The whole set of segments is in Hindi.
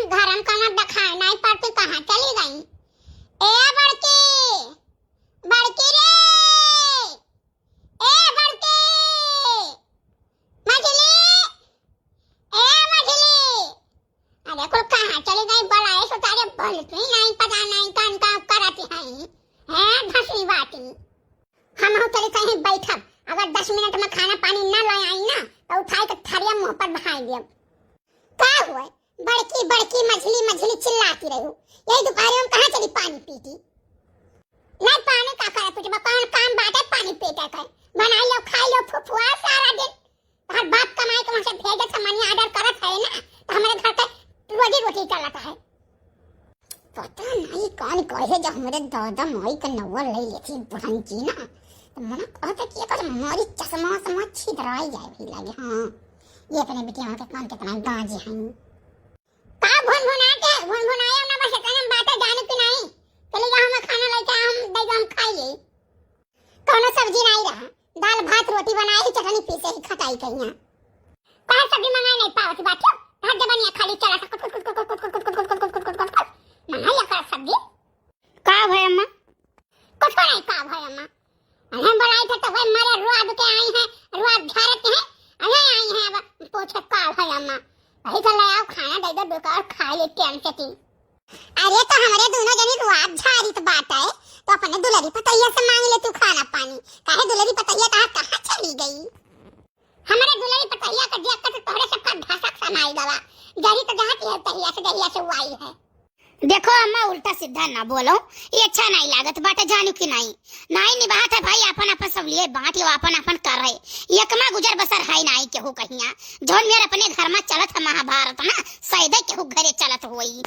घर हम कहाँ दिखाई नहीं पड़ती, कहाँ चली गई? ए बड़की, बड़की रे, ए बड़की, मछली, ए मछली, अरे कुल कहाँ चली गई? बड़ाए सो तारे बोलती नहीं, पता नहीं कौन काम करती है धसी बाती। हम हो चली कहीं बैठब, अगर 10 मिनट में खाना पानी न ले आई ना तो उठाई के थरिया मुंह पर बहाई देब। का हुआ? बड़की बड़की मछली मछली चिल्लाती रही हो। यही दोपहर में कहाँ चली पानी पीती? नहीं पानी का करे पीटे कौन काम बाटे पानी पीटे कर। बनाई लो खाई लो फुफुआ सारा दिन। हर बाप कमाई के वहां से भेजे सामान ऑर्डर करत है ना, तो हमारे घर का रोजी रोटी चलता है। पता नहीं कौन कहे जब हमारे दादा माई का नंबर ले लेती बहन जी ना, तो मना कहता कि ये हमारी चश्मा समझ छिदराई जाए भी लगे। हाँ ये अपने बेटिया के काम कितना गाजी हैं। का भुन भुनाया ना, बस इतना बातें जाने की नहीं। चले जा हमें खाना लेके हम दे हम खाइए। कौन सब्जी नहीं रहा, दाल भात रोटी बनाई, चटनी पीसे ही खटाई कहिया। कौन सब्जी मंगाई नहीं पावती बात है। हर जबनिया खाली चला सा कुछ मंगाई या कर सब्जी। का भाई अम्मा? कुछ नहीं का भाई अम्मा। हम बनाई थे तो भाई मारे रुआब के आई हैं, रुआब झारत हैं, अरे आई हैं अब पूछे का भाई अम्मा। वही तो ले आओ खाना दे दो बेकार खा ले टाइम से ती। अरे तो हमारे दोनों जनी रुआब झारी तो बात है, तो अपने दुलरी पतैया से मांग ले तू खाना पानी। काहे दुलरी पतैया कहाँ चली गई? हमारे दुलरी पतैया का देख कर तोहरे सबका धसक समाई गवा। जरी तो जहां है तहिया से वाई है। देखो अम्मा उल्टा सीधा ना बोलो, ये अच्छा नहीं लागत बाटे जानू की नहीं निभात है भाई। अपन अपन सब लिए बांट यो अपन अपन कर रहे एकमा गुजर बसर है नहीं केहू कहिया। जोन मेरे अपने घर में चलत है महाभारत ना, सैदे केहू घरे चलत होई।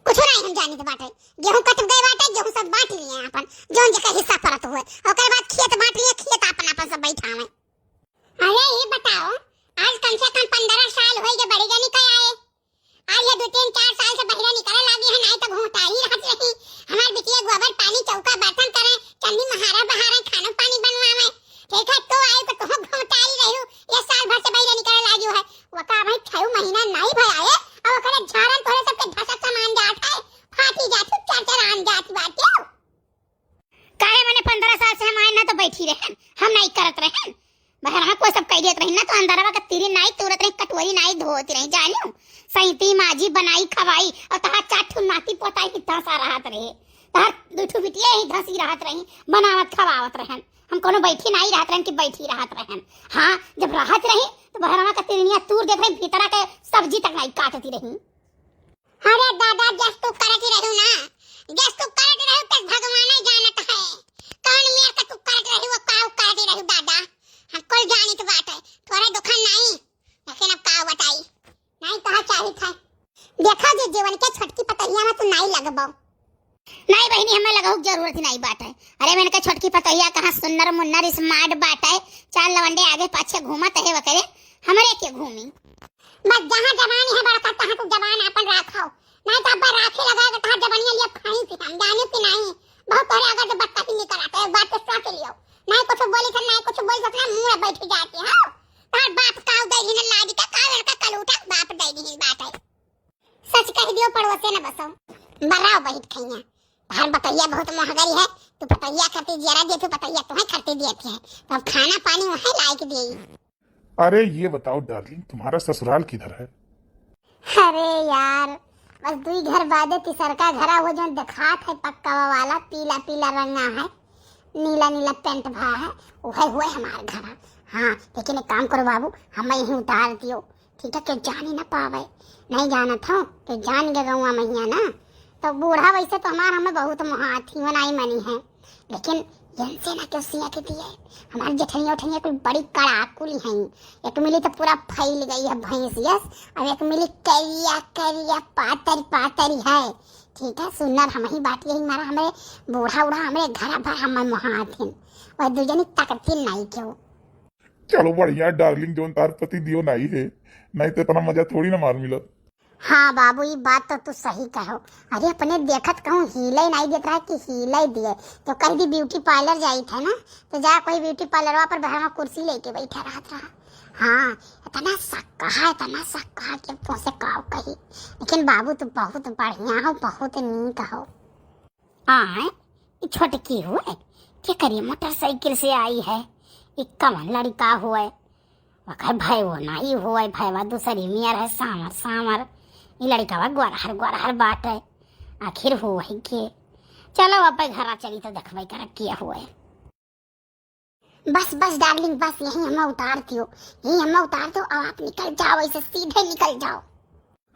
कुछ नहीं हम जानी तो बाटे गेहूं कट गए बाटे, गेहूं सब बांट लिए अपन जोन जका हिस्सा परत हुए। ओकर बाद खेत बांट लिए, खेत अपन अपन सब बैठावे। अरे ये बताओ आज कम से कम 15 साल होई जे बड़ी जनी का आए। आज ये 2-3-4 साल से बहिरा निकले लागी है, नहीं तो घोटा ही रहत रही। हमार बिटिया गोबर पानी चौका बर्तन करे, चंदी महारा बहारा खाना पानी बनवावे। ठीक है तो आए तो तुम घोटा ही रही हो। ये साल भर से बहिरा निकले लागी है, वो का भाई 6 महीना नहीं भय आए और ओकरे झारन थोड़े सबके धसक सामान जात है, फाटी जात चार आन जात बाटे। काहे मैंने 15 साल से हम आए ना तो बैठी रहे, हम नहीं करत रहे। बहरा को सब कह देत रही ना, तो अंदरवा का तीरी नहीं तुरत रही, कटोरी नहीं धोत रही जानियो। सैती माजी बनाई खवाई और तहा चाठू नाती पोताई की धसा रहत रहे। तहा दुठू बिटिया ही धसी रहत रही, बनावत खवावत रहन। हम कोनो बैठी नहीं रहत रहन कि बैठी रहत रहन। हां जब रहत रही तो बहरवा का तिरनिया तूर देत रही, भीतरा के सब्जी तक नहीं काटती रही। अरे दादा जस तू करती रहू ना, जस तू करती रहू तक भगवान ही जानत है। कौन मेर का तू करती रहू, काऊ करती रहू दादा। हम कोई जानी तो बात है, थोड़ा दुखन नहीं लेकिन अब काऊ बताई नहीं कहा चाहिए था। देखा जे जीवन के छोटकी पतैया में तू नहीं लगबो। नहीं बहनी हमें लगाऊ जरूरत ही नहीं बात है। अरे मैंने कहा छोटकी पतैया कहाँ सुन्नर मुन्नर स्मार्ट बात है, 4 लवंडे आगे पाछे घूमत है वकरे, हमरे के घूमी। बस जहां जवानी है बड़ा तहां तू जवान अपन रखो, नहीं तो अब राखी लगा के तहां जवानिया लिए खाई थी हम जाने की नहीं। बहुत तोरे अगर जो बत्ता नहीं कराते एक बात तो सोच लियो, नहीं कुछ बोली तो नहीं कुछ बोल सकना, मुंह में बैठ जाती है। तार बाप काऊ दे ही ना लादी का कावर का कलूटा बाप दे ही बात है। सच कह दियो पड़ोसे न बसो बराव बैठ खइया। हर बतैया बहुत महंगाई है, तू पतैया खाती जरा दे, तू पतैया तुम्हें खाती देती है, तो अब खाना पानी वहीं लायक देई। अरे ये बताओ डार्लिंग तुम्हारा ससुराल किधर है? अरे यार बस 2 घर बादे तीसर का घर वो जो दिखात है पक्का वाला पीला पीला रंगा है, नीला नीला पेंट भा है, वही हुए हमारा घर। हाँ लेकिन एक काम करो बाबू, हमें यहीं उतार दियो ठीक है, कि जान ही ना पावे। नहीं जाना था तो जान के गौवा मैया ना, तो बूढ़ा वैसे तो हमें बहुत हाथी मनाई मनी है, लेकिन से ना क्यों सिया के दिए। हमारी जेठनिया उठनिया कोई बड़ी कड़ाकुली हैं। एक मिली तो पूरा फैल गई है भैंसियस, और एक मिली करिया करिया पातर पातरी है। ठीक है सुनर हम ही बात यही मारा हमें बूढ़ा उड़ा हमारे घर भर हमें महाथिन और दूजनी तकती नहीं क्यों। चलो बढ़िया डार्लिंग जोन तार पति दियो नहीं है, नहीं तो इतना मजा थोड़ी ना मार मिला। हाँ बाबू ये बात तो तू सही कहो। अरे अपने देखत कहूँ हिले नहीं देख रहा है कि हिले दिए, तो कहीं भी ब्यूटी पार्लर जाई था ना, तो जा कोई ब्यूटी पार्लर पर बाहर में कुर्सी लेके बैठा रहा था। हाँ, इतना सक्का कि तुमसे काव कही। लेकिन बाबू तो बहुत बढ़िया हो, बहुत नीक हो। आए छोटकी हुए क्या करिए, मोटरसाइकिल से आई है। एक कमन लड़का हुए वह भाई वो नहीं हुए, भाईवा दूसरी मियर है सामर ये लड़का गोरहर बाट है। आखिर हुआ ही के चलो अब घर चली तो देखवाई कर किया हुए। बस डार्लिंग, बस यही हमें उतारती हो, अब आप निकल जाओ, ऐसे सीधे निकल जाओ।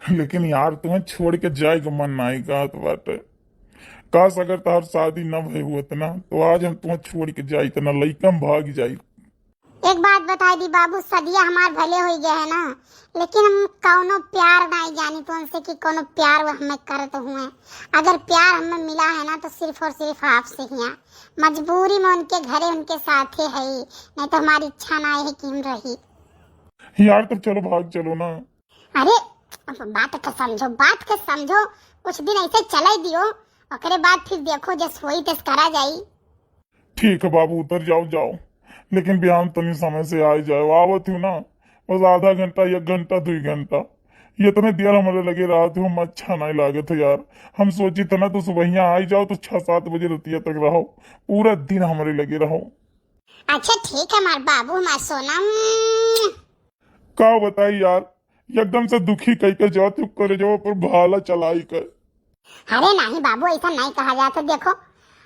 लेकिन यार तुम्हें छोड़ के जाए का मन नहीं कहत बाटे। काश अगर तार शादी न भई हुत ना तो आज हम तुम्हें छोड़ के जाई तना लइकम भाग जाई। एक बात बता दी बाबू, सदिया हमार भले हो गए है ना, लेकिन हम कौनो प्यार नहीं जानी तो उनसे कि कोनो प्यार हमें करते हुए। अगर प्यार हमें मिला है ना तो सिर्फ और सिर्फ आपसे ही। मजबूरी में उनके घरे उनके साथ ही है, नहीं तो हमारी इच्छा ना है कि हम रही। यार तो चलो भाग चलो ना। अरे बात के समझो, कुछ दिन ऐसे चले दियो, ओकरे बाद फिर देखो जस होई तस करा जाई। ठीक है बाबू, उतर जाओ, लेकिन बिहान तनी समय से आ जाओ। आवत हूँ ना बस आधा घंटा 1 घंटा 2 घंटा, ये इतने देर हमारे लगे रहा थे, हम अच्छा नहीं लागे थे यार। हम सोची था ना तो सुबह आ जाओ तो 6-7 बजे रतिया तक रहो, पूरा दिन हमारे लगे रहो। अच्छा ठीक है हमार बाबू, हमार सोना। का बताई यार, एकदम से दुखी कह के जाओ, चुप करे जाओ पर भाला चलाई कर। अरे नहीं बाबू, ऐसा नहीं कहा जाता। देखो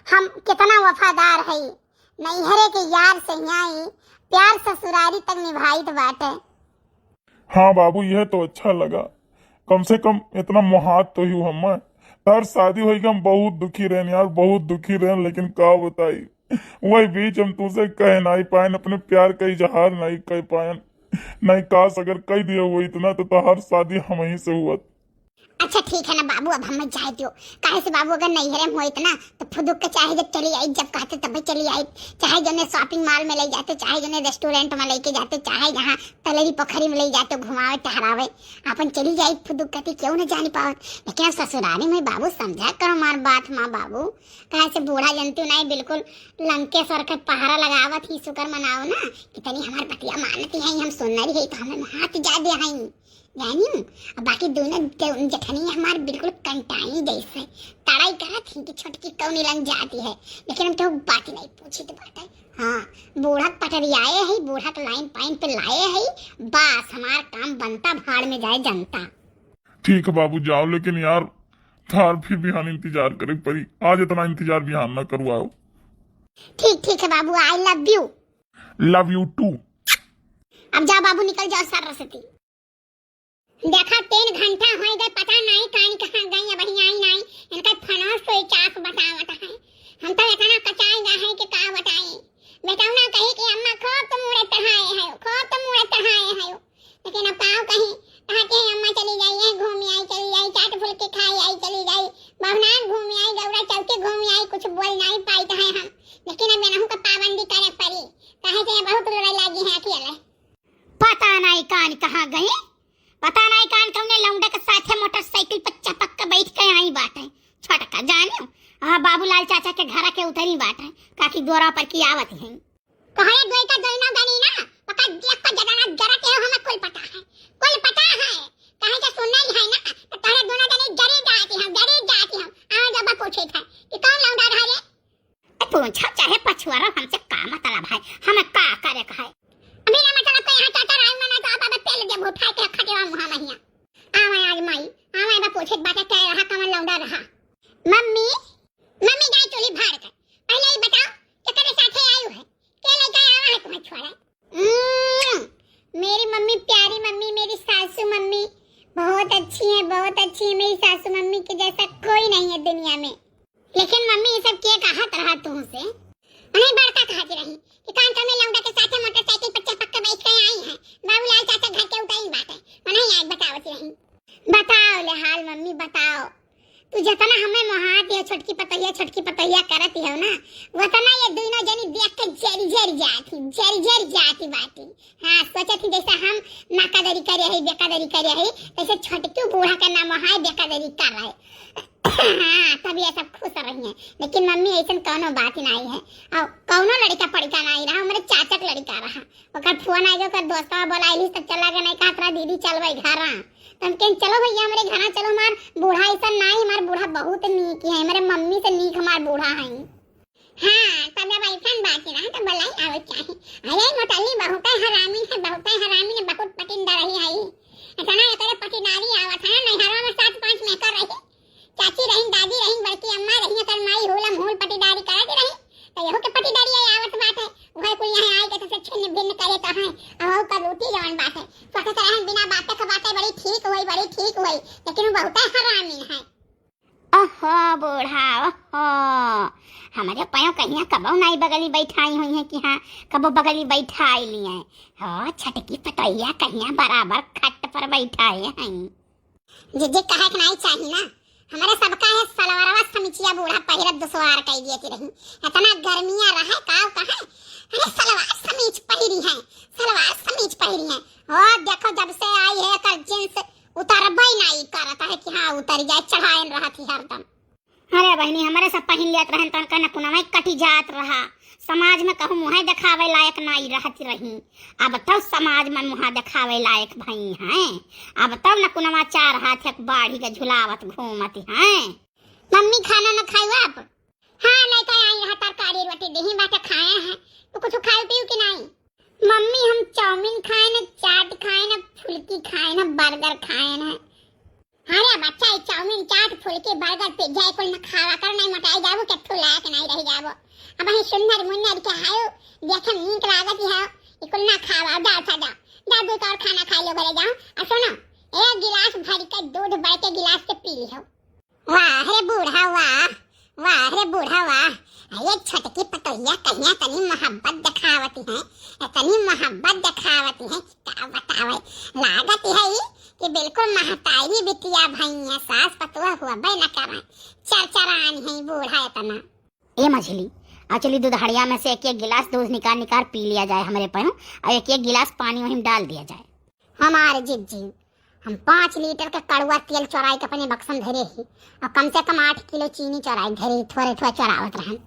हम कितना वफादार है, नैहरे के यार से आई प्यार ससुरारी तक निभाई तो बात है। हाँ बाबू, यह तो अच्छा लगा, कम से कम इतना मुहात तो ही हम। तार शादी हुई हम बहुत दुखी रहन यार, बहुत दुखी रहन। लेकिन का बताई वही बीच हम तुझसे कह नहीं पाए, अपने प्यार का इजहार नहीं कह पाए। नहीं काश अगर कह दिया हुआ इतना तो हर शादी हम ही से हुआ। अच्छा ठीक है ना बाबू, अब हमें जाए दो। काहे से बाबू, अगर नैहरे में होइत ना तो फुदुक के चाहे जब चली आई, जब कहते तब चली आई। चाहे जो शॉपिंग मॉल में ले जाते, चाहे जो रेस्टोरेंट में लेके जाते, चाहे जहाँ तलेरी पोखरी में ले जाते घुमावे टहरावे, अपन चली जाए फुदुक कहती क्यों न जानी पावत। लेकिन अब ससुरारी में बाबू समझा करो मार बात माँ बाबू। कहे से बूढ़ा जनती नहीं, बिल्कुल लंकेश्वर के पहाड़ा लगावत ही शुक्र मनाओ ना, कितनी हमार बतिया मानती है, हम सुनरी है तो हमें हाथ ज्यादा है जानी। बाकी दोनों जठनी हमारे बिल्कुल कंटाई जैसे तड़ाई करा थी कि छोटकी कौन लंग जाती है। लेकिन हम तो बात नहीं पूछी तो बात है। हाँ, बूढ़ा पटरियाए है, बूढ़ा तो लाइन पाइन पे लाए है, बस हमारा काम बनता, भाड़ में जाए जनता। ठीक है बाबू जाओ, लेकिन यार थार फिर बिहान इंतजार करे परी, आज इतना इंतजार बिहान ना करवाओ। ठीक है बाबू, आई लव यू टू। अब जा बाबू, निकल जाओ सरस्वती। देखा 3 घंटा हो गए, पता नहीं कहाँ गई, अब आई नहीं। इनका फनोस कोई चाक बतावत है, हम तो इतना कचाई गए हैं कि का बताई। बेटा ना कही कि अम्मा खूब तुम मुड़े तहाए है। लेकिन अब पाओ कहीं कहा कि अम्मा चली गई है, घूमी आई चली आई, चाट फुल के खाई आई चली गई, बहुनान घूमी आई, गौरा चौके घूमी आई, कुछ बोल नहीं पाई तो है हम। लेकिन अब इनहू का पाबंदी करे पड़ी, कहे से बहुत लड़ाई लगी है अकेले। पता नहीं कहाँ गई, पता नहीं कौने लौंडे के साथे मोटरसाइकिल पर चपक के बैठ के आई बाटे। छोटका जानियो हाँ बाबूलाल चाचा के घर के उतरी बाटे, काकी द्वारा पर की आवत है। कहे गई का दोनों गनी ना, पका देख पर जरा के हमें कुल पता है। कहे के सुनना ही है ना, तो तारे दोनों गनी जरी जाती हम। आ जब पूछे था कि कौन लौंडा रहा रे, पूछा चाहे पछुआरा, हमसे का मतलब है, हमें का करे कहे। अभी ना मतलब को यहाँ चाचा राय मना तो आप तेल दे उठा के खटेवा मुहा महिया। आज माई बा पूछे बात क्या रहा, कमल लौंडा रहा। मम्मी गई चोली भाड़ कर, पहले ही बताओ कि तेरे साथे आयु है, के लेके आवा है तुम्हें छोड़ा। मेरी मम्मी, प्यारी मम्मी, मेरी सासू मम्मी बहुत अच्छी है मेरी सासू मम्मी के जैसा कोई नहीं है दुनिया में। लेकिन मम्मी ये सब क्या कहा तरह तुमसे नहीं बड़का कहती रही कि कांटा में लौंडा के साथे मोटरसाइकिल पर चपक के बैठ के आई है, बाबूलाल चाचा घर के उतरी बात है। मने आज बतावती रही। बताओ ले हाल मम्मी, बताओ तू जितना हमें मोहात या छोटकी पतैया करती है ना, वतना ये दोनों जनी देख के जरी जाती बाती। हाँ, सोचत थी जैसा हम नाकादरी करे है, बेकादरी करे है, तैसे छोटकी बूढ़ा का नाम है बेकादरी कर रहे। हाँ तभी ये सब खुश रही है, लेकिन मम्मी ऐसा कौनो बात नहीं है। और कौनो लड़का पड़का नहीं रहा, हमारे चाचा का लड़का रहा। ओकर फोन आई ओकर दोस्तवा बोलाइली तो चला गया, नहीं कहा तोरा दीदी चलबै घर। तुम कहें चलो भैया हमारे घर चलो, हमार बूढ़ा ऐसा नहीं, हमार बूढ़ा बहुत नीक है, हमारे मम्मी से नीक हमार बूढ़ा है। हाँ तब जब ऐसा बात रहा तो बोलाई आवे चाहे। अरे मोटली बहुत हरामी है, बहुत हरामी है, बहुत पटिंदा रही है। इतना एकरे पटिनारी आवत है ना, नैहरवा में 7-5 मेकर रही, चाची रही, दादी रही, बड़की अम्मा रही, कर माई होलम होल पटिदारी करत रही। तो यहो के पटिदारी आवत बात है, वह कोई यहाँ आए के तो छिन्न भिन्न करे तो है। अब का रोटी जवन बात है सोचे तरह बिना बातें के बातें बड़ी ठीक हुई, बड़ी ठीक हुई, लेकिन वो बहुत हरामी है। ओहो बूढ़ा ओहो, हमारे पायों कहीं कबो नहीं बगली बैठाई हुई है कि हाँ कबो बगली बैठाई लिए हो, छटकी पटैया कहीं बराबर खट पर बैठाए हैं। जिजे कहे नहीं चाहिए ना, हमारे सबका है सलवारवा समिचिया बूढ़ा पहिरत दुसवार कह दिए की रही। इतना गर्मियां रहे काव कहे, अरे सलवार समीज पहिरी है, सलवार समीज पहिरी है। और देखो जब से आई है कर जींस उतारबई नहीं करता है कि हाँ उतर जाए, चढ़ाएन रहा थी हरदम। अरे बहनी हमारे सब पहन लेत रहन तन कने पुनवा कटी जात रहा, समाज में कहूँ मुँह दिखावे लायक नहीं रहती रही। अब तब समाज में मुँह दिखावे लायक भई हैं, अब तब न कुनवा 4 हाथ एक बाढ़ी के झुलावत घूमती हैं। मम्मी खाना न खाई आप? हाँ नहीं कहीं आई रहा, तरकारी रोटी दही बाटे खाए हैं, तो कुछ खाए पियो कि नहीं? मम्मी हम चाउमीन खाए न, चाट खाए न, फुल्की खाए न, बर्गर खाए न। अरे बच्चा चाउमीन चाट फुल्की बर्गर पिज्जा कुल न खावा कर, नहीं मोटाई जाबो के फुला के नहीं रह जाबो। अब ही सुंदर मुन्नर के हायो देखे नीक लागत है, इकुल ना खावा दाल सा जाओ, दादू का और खाना खा लो घरे जाओ। और सुनो 1 गिलास भर के दूध बड़ के गिलास से पी लियो। वाह रे बूढ़ा वाह, वाह रे बूढ़ा वाह, ये छटकी पटोहिया कहिया तनी मोहब्बत दिखावती है, तनी मोहब्बत दिखावती है, क्या बतावे लागत है कि बिल्कुल महताई बिटिया भैया सास पतुआ हुआ बे न कराए, चरचरान है बूढ़ा इतना। ए मछली चली दूधहड़िया में से 1-1 गिलास दूध निकाल पी लिया जाए हमारे पयों, और 1-1 गिलास पानी वहीं डाल दिया जाए। हमारे जिज्जी हम 5 लीटर का कड़वा तेल चौराई के अपने बक्सन धरे ही, और कम से कम 8 किलो चीनी चौराई धरे, थोड़े थोड़े चौरावत रहन।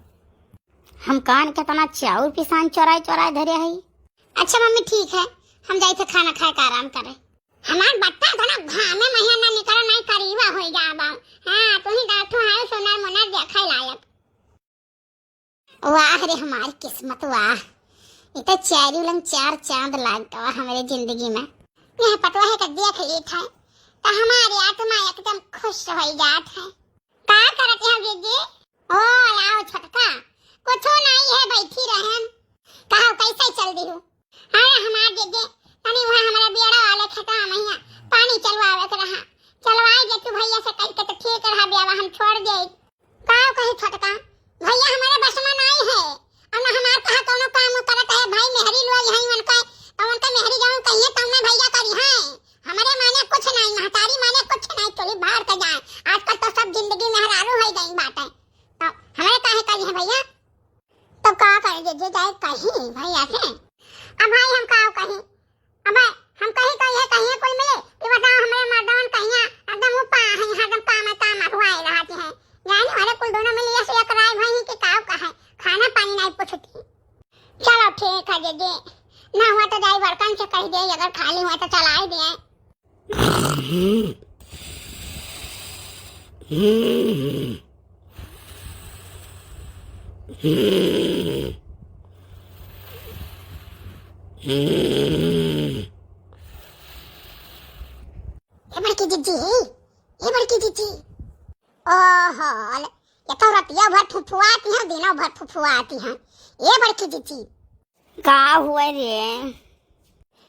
हम कान के तना चाउर पिसान चौराई धरे है। अच्छा मम्मी ठीक है, हम जाए थे खाना खाए का आराम करे। हमार बट्टा थोड़ा घामे महीना निकल नहीं करीबा हो जाबा। हाँ तुम्ही गाठो है सोना मोना देखै लायक। वाह रे हमारी किस्मत वाह, इतना 4 उलंग 4 चांद लागता हमारे जिंदगी में। यह पतवा है का देख लेत है तो हमारी आत्मा एकदम खुश हो जात है। का करत है जीजी? ओ लाओ छटका, कुछ नहीं है बैठी रहन। कहो कैसे चल दी हूँ? अरे हमार जीजी तनी वहाँ हमारा बेड़ा वाले खता मैया पानी चलवावे के रहा, चलवाए जे तू भैया से कह के तो ठीक रहा बेवा हम छोड़ दे। काव कही छटका भैया हमारे बस में नहीं है, और ना हमार कहा कोनो काम करत है भाई मेहरी लोई है उनका, तो उनका मेहरी जाऊं कहिए तो मैं भैया करी है, हमारे माने कुछ नहीं, महतारी माने कुछ नहीं, चली बाहर के जाए। आजकल तो सब जिंदगी में हरारू हो गई बात है, तो हमारे काहे करी है भैया? तो का करे जे जाए कहीं भैया से? अब भाई हम काव कहीं, अब हम कहीं कोई मिले कि बताओ हमारे मर्दान कहिया एकदम ऊपर है, हरदम काम हुआए रहती है, यानी हमारे कुल दोनों मिल ऐसे एक राय भाई के काव का है, खाना पानी नहीं पूछती। चलो ठीक है दीदी, ना हुआ तो जाई बर्तन से कह दे, अगर खाली हुआ तो चला ही दे। ये बड़की जीजी ओहो ये तो रतिया भर फुफुआती है, दिनों भर फुफुआती है। ये बड़की जीजी का हुआ रे?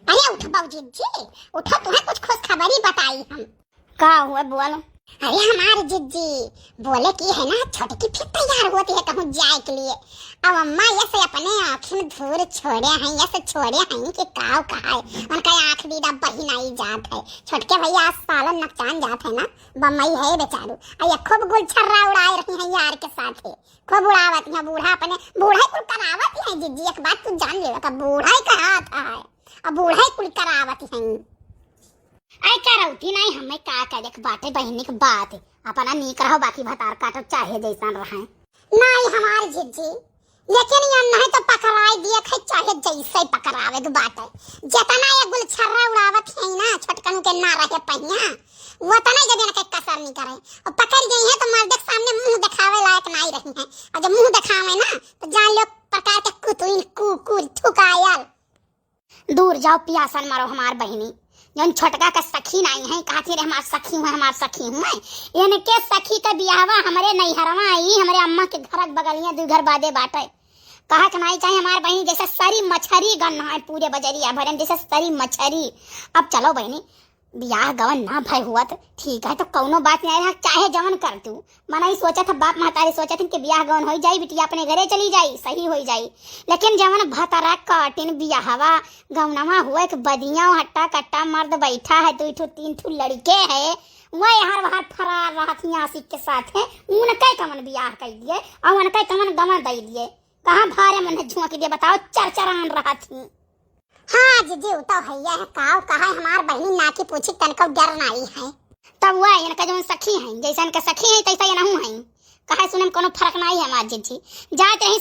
अरे उठ बाबू जीजी उठो, तुम्हें कुछ खुश खबरी बताई हम। का हुआ बोलो? अरे हमारे जीजी बोले कि है ना छोटकी फिर तैयार होती है कहूँ जाए के लिए। अब अम्मा ये से अपने आँख में धूर छोड़े हैं, ये से छोड़े हैं कि काव कहा है उनका आँख दीदा बही नहीं जात है। छोटके भैया आज सालन नकचान जात है ना, बम्बई है बेचारू, अये खूब गुलछर्रा उड़ाए रही है यार के साथ है, खूब उड़ावत है। बूढ़ा अपने बूढ़ा कुल करावत है जीजी, एक बात तू जान ले का बूढ़ा ही कहा था, अब बूढ़ा कुल करावत है। आई करौती नहीं हमें का करे के बाटे बहनी के बात अपना नीक रहो बाकी भतार काटो चाहे जैसा रहे नहीं हमारी जिज्जी लेकिन ये नहीं तो पकड़ाई दिए खे चाहे जैसे पकड़ावे के बाटे जितना ये गुलछर्रा उड़ावत है ना छोटकन के ना रहे पहिया वो तो नहीं जब इनके कसर नहीं करे और पकड़ गई है तो मर्द के सामने मुंह दिखावे लायक नहीं रही है और जब मुंह दिखावे ना तो जान लो पका के कुतुइन कुकुर थुकायल दूर जाओ पियासन मारो हमार बहनी जन छोटका का सखी नहीं है कहती रे हमार सखी हूँ हमार सखी हूँ इनके सखी का बियाहवा हमारे नैहरवा आई हमारे अम्मा के घर बगलियां दू घर बादे बाटे कहा कि नहीं चाहिए हमारे बहनी जैसे सरी मछरी गन है पूरे बजरिया भरन जैसे सरी मछरी अब चलो बहनी बियाह गवन ना भाई हुआ तो ठीक है तो कौनो बात नहीं रहा चाहे जवन कर तू मना ही सोचा था बाप महतारी सोचा था कि बियाह गवन हो जाई बिटिया अपने घरे चली जाई सही हो जाई लेकिन जवन भतरा काटिन बियाहवा गवनवा हुआ एक बदिया हट्टा कट्टा मर्द बैठा है 2 3 लड़के है वह हर बाहर फरार रहा थी आशिक के साथ है उनके कमन बियाह कर दिए और उनके कमन गवन दे दिए कहाँ भारे मन झुमक दिए बताओ चरचरान रहा थी हाँ जीजी तो भैया है काव कहा हमार बहनी ना की पूछी तनको डर नहीं है तब वह इनका जो सखी है जैसा इनका सखी है तैसा ये नहीं है कहा सुने में कोनो फर्क नहीं है हमार जीजी जाते रही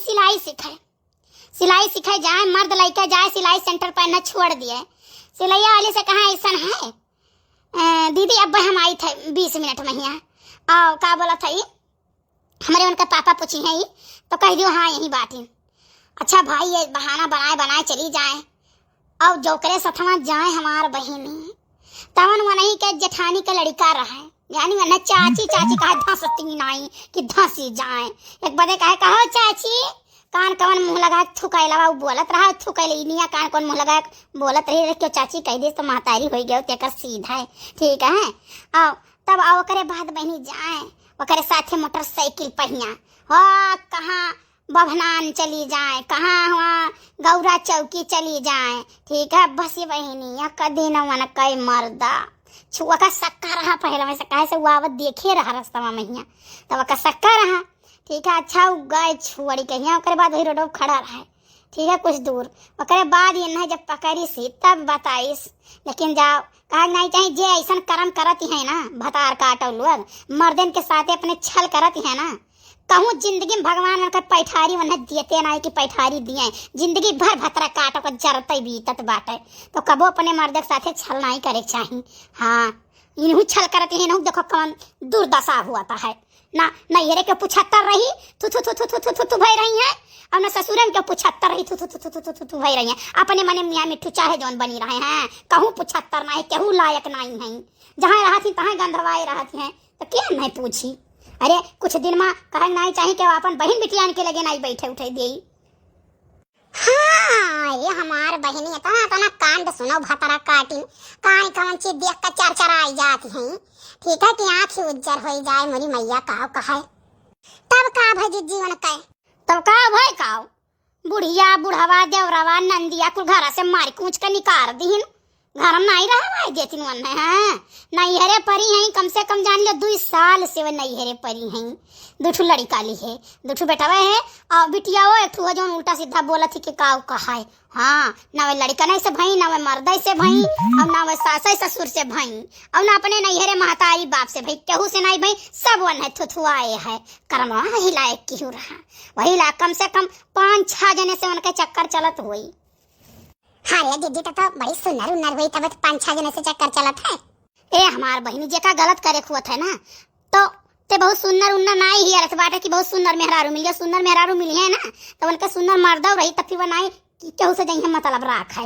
सिलाई सिखाए जाए मर्द लड़का जाए सिलाई सेंटर पर न छोड़ दिए सिलैया वाले से कहा ऐसा है दीदी अब हम आई थे 20 मिनट में यहाँ और का बोला था ये हमारे उनका पापा पूछी है तो कह दियो हाँ यही बात है अच्छा भाई ये बहाना बनाए चली जाए और जोकरे सथवा जाए हमार बहिनी तवन वही के जेठानी का लड़का रहा यानी वरना चाची कहा धसती नहीं कि धसी जाए एक बदे कहो चाची कान कवन मुंह लगा थुकैला बोलत रहा थुकैलिनिया कान कौन मुंह लगा बोलत रही क्यों चाची कह दी तो महतारी हो गयो तेकर सीधा है ठीक है आओ तब आओ करे बाद बहनी जाए ओकरे साथे मोटरसाइकिल पहिया हो कहाँ बभनान चली जाए कहाँ हुआ गौरा चौकी चली जाए ठीक है बस बहनी या कदी न मन कई मर्दा छुआ का सक्का रहा पहले में सक्का से वावत देखे रहा रास्ता में मैया तब का सक्का रहा ठीक है अच्छा गए छुअड़ी के यहाँ ओकरे बाद वही रोड खड़ा रहा ठीक है कुछ दूर ओकरे बाद ये ना जब पकड़ी सी तब बताइस लेकिन जाओ कहा नहीं चाहिए जे ऐसा कर्म करती है ना भतार काटो लोग मर्दन के साथ अपने छल करती है ना कहूँ जिंदगी में भगवान उनका पैठारी उन्हें दिए ना कि पैठारी दिए जिंदगी भर भतरा काटो को जरते बीतत बाटे तो कबो अपने मर्द के साथे छल नहीं करे चाहिए हाँ इन्हू छल करते हैं इन्हू देखो कौन दुर्दशा हुआ है ना नैहरे के 75 रही थू भई रही है और न ससुरन के 75 रही थू भई रही है अपने मने मियाँ मिठू चाहे जौन बनी रहे हैं कहूँ 75 नहीं केहू लायक नहीं है जहाँ रहा थी तहाँ गंधवाए रहती हैं तो क्या नहीं पूछी अरे कुछ दिन में कहे नहीं चाहिए कि अपन बहन बिटियान के लगे नहीं बैठे उठे दे हाँ ये हमार बहनी इतना कांड सुनो भतरा काटिन कान कौन चीज देख कर चरचरा आई जाती है ठीक है कि आँख ही उज्जर हो जाए मोरी मैया काव कहे तब का भाई जीवन कहे तब का भाई काव बुढ़िया बुढ़ावा देवरावा नंदिया कुल घर से मार कूच कर निकाल दीन घर में नहीं रहा भाई जेतिन वन है नैहरे परी हैं कम से कम जान लो 2 साल से वे नैहरे परी हैं 2 लड़का ली है 2 बेटवा है और बिटिया वो एक जो उल्टा सीधा बोला थी कि काव कहा है हाँ ना वे लड़का नहीं से भाई ना वे मर्दा से भाई और ना वे सास ससुर से भाई और ना अपने नैहरे महतारी बाप से भाई केहू से नहीं भाई सब वन है थुथुआए है कर्म वही लायक की रहा वही ला कम से कम 5-6 जने से उनके चक्कर चलत हुई हाँ दीदी तो बड़ी सुंदर उन्नर हुई तब 5-6 जने से चक्कर चलत है ए हमार बहनी जे का गलत करे हुआ था ना तो ते बहुत सुंदर उन्नर नहीं ही अलग बात है कि बहुत सुंदर मेहरारू मिल गया सुंदर मेहरारू मिली है ना तो उनका सुंदर मर्दा रही तब फिर बनाई केहू से जही मतलब राख है